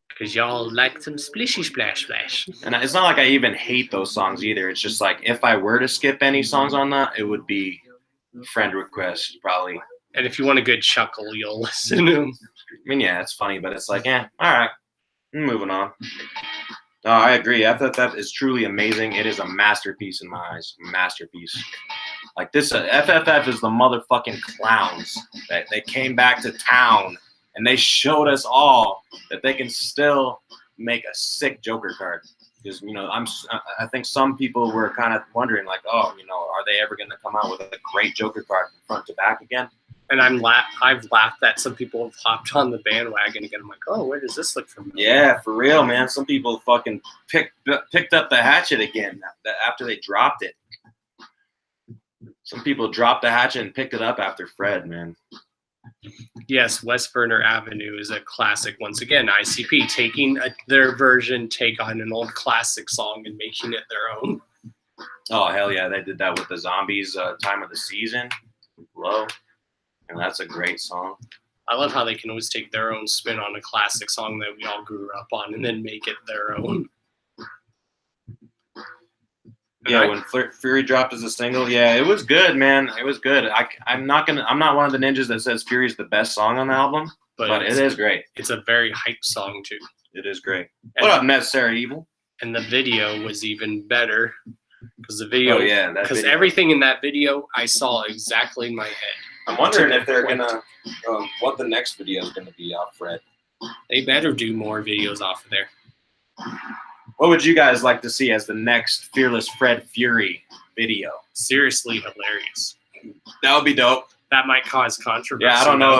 Because y'all like some splishy splash splash. And it's not like I even hate those songs either. It's just like if I were to skip any songs on that, it would be Friend Request, probably. And if you want a good chuckle, you'll listen to them. I mean, yeah, it's funny, but it's like, all right, I'm moving on. No, I agree. FFF is truly amazing. It is a masterpiece in my eyes. Masterpiece. Like this, FFF is the motherfucking clowns. That they came back to town and they showed us all that they can still make a sick Joker card. Because I think some people were kind of wondering, like, oh, are they ever going to come out with a great Joker card from front to back again? And I've laughed that some people have hopped on the bandwagon again. I'm like, oh, where does this look familiar? Yeah, for real, man. Some people fucking picked up the hatchet again after they dropped it. Some people dropped the hatchet and picked it up after Fred, man. Yes, West Verner Avenue is a classic. Once again, ICP taking their version, take on an old classic song and making it their own. Oh, hell yeah. They did that with the Zombies Time of the Season. Low. And that's a great song. I love how they can always take their own spin on a classic song that we all grew up on and then make it their own. Yeah, when Fury dropped as a single, yeah, it was good, man. It was good. I'm not one of the ninjas that says Fury is the best song on the album, but it is great. It's a very hype song too. It is great. What up, Necessary Evil? And the video was even better because the video. Oh yeah, because everything in that video I saw exactly in my head. I'm wondering if they're gonna what the next video is gonna be off Fred. They better do more videos off of there. What would you guys like to see as the next Fearless Fred Fury video? Seriously hilarious. That would be dope. That might cause controversy. Yeah, I don't know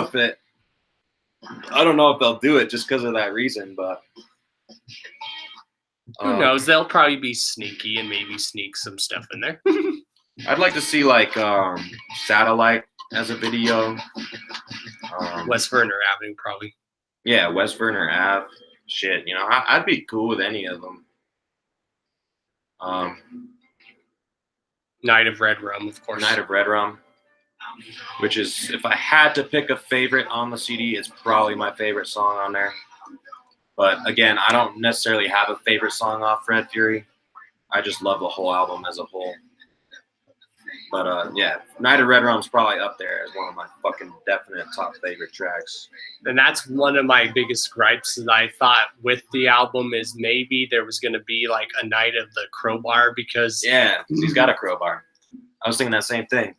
if they'll do it just because of that reason, but who knows? They'll probably be sneaky and maybe sneak some stuff in there. I'd like to see like Satellite as a video. West Verner Avenue, probably. Yeah, West Verner Ave. Shit, I'd be cool with any of them. Night of Red Rum, of course. Night of Red Rum, which is, if I had to pick a favorite on the CD, it's probably my favorite song on there. But again, I don't necessarily have a favorite song off Fred Fury. I just love the whole album as a whole. But yeah, Night of Red Rum's probably up there as one of my fucking definite top favorite tracks. And that's one of my biggest gripes that I thought with the album is maybe there was going to be like a Night of the Crowbar because... Yeah, he's got a crowbar. I was thinking that same thing.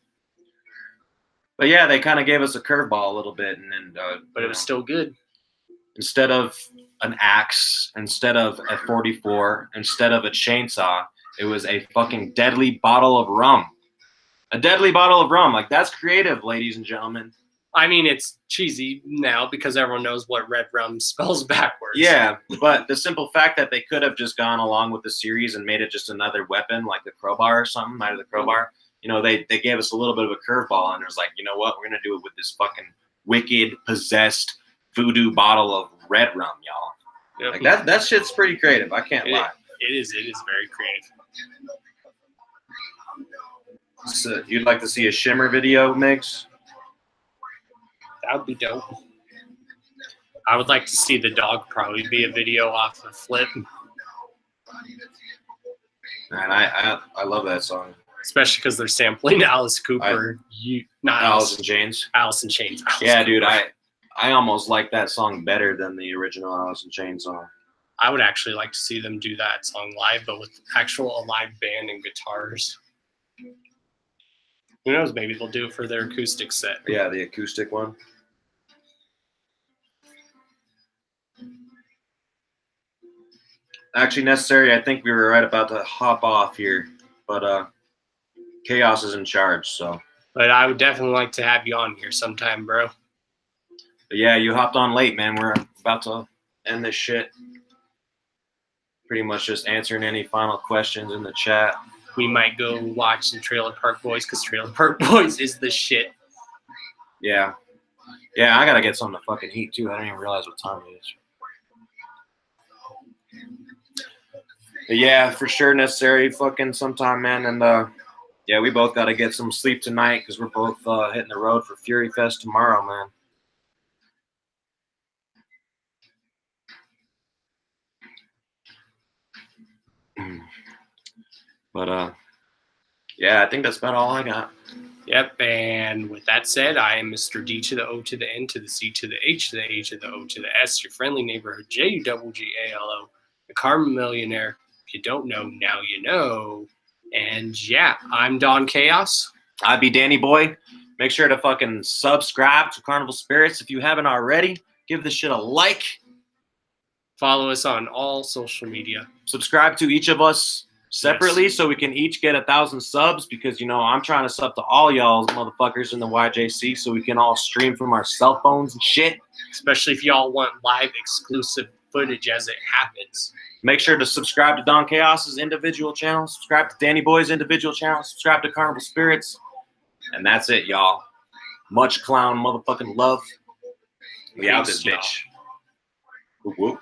But yeah, they kind of gave us a curveball a little bit. But it was still good. Instead of an axe, instead of a 44, instead of a chainsaw, it was a fucking deadly bottle of rum. A deadly bottle of rum. Like, that's creative, ladies and gentlemen. I mean, it's cheesy now because everyone knows what red rum spells backwards. Yeah, but the simple fact that they could have just gone along with the series and made it just another weapon, like the crowbar or something, Night of the Crowbar. They gave us a little bit of a curveball, and it was like, you know what? We're going to do it with this fucking wicked, possessed voodoo bottle of red rum, y'all. Yep. Like, that shit's pretty creative. I can't lie. It is very creative. So you'd like to see a Shimmer video mix? That would be dope. I would like to see the dog probably be a video off the Flip. Man, I love that song. Especially because they're sampling Alice Cooper. Alice in Chains. Alice in Chains. Yeah, dude, I almost like that song better than the original Alice in Chains song. I would actually like to see them do that song live, but with a live band and guitars. Who knows? Maybe they'll do it for their acoustic set. Yeah, the acoustic one. Actually, Necessary, I think we were right about to hop off here, but Chaos is in charge, so. But I would definitely like to have you on here sometime, bro. But yeah, you hopped on late, man. We're about to end this shit. Pretty much just answering any final questions in the chat. We might go watch some Trailer Park Boys because Trailer Park Boys is the shit. Yeah. Yeah, I got to get something to fucking eat, too. I didn't even realize what time it is. But yeah, for sure necessary fucking sometime, man. And yeah, we both got to get some sleep tonight because we're both hitting the road for Fury Fest tomorrow, man. But yeah, I think that's about all I got. Yep, and with that said, I am Mr. D to the O to the N to the C to the H to the A to the O to the S, your friendly neighborhood Juggalo, the Karma Millionaire. If you don't know, now you know. And yeah, I'm Don Chaos. I'd be Danny Boy. Make sure to fucking subscribe to Carnival Spirits if you haven't already. Give this shit a like. Follow us on all social media. Subscribe to each of us separately so we can each get 1,000 subs because, you know, I'm trying to sub to all y'all motherfuckers in the YJC so we can all stream from our cell phones and shit. Especially if y'all want live exclusive footage as it happens. Make sure to subscribe to Don Chaos's individual channel. Subscribe to Danny Boy's individual channel. Subscribe to Carnival Spirits. And that's it, y'all. Much clown motherfucking love. We out this bitch. Whoop whoop.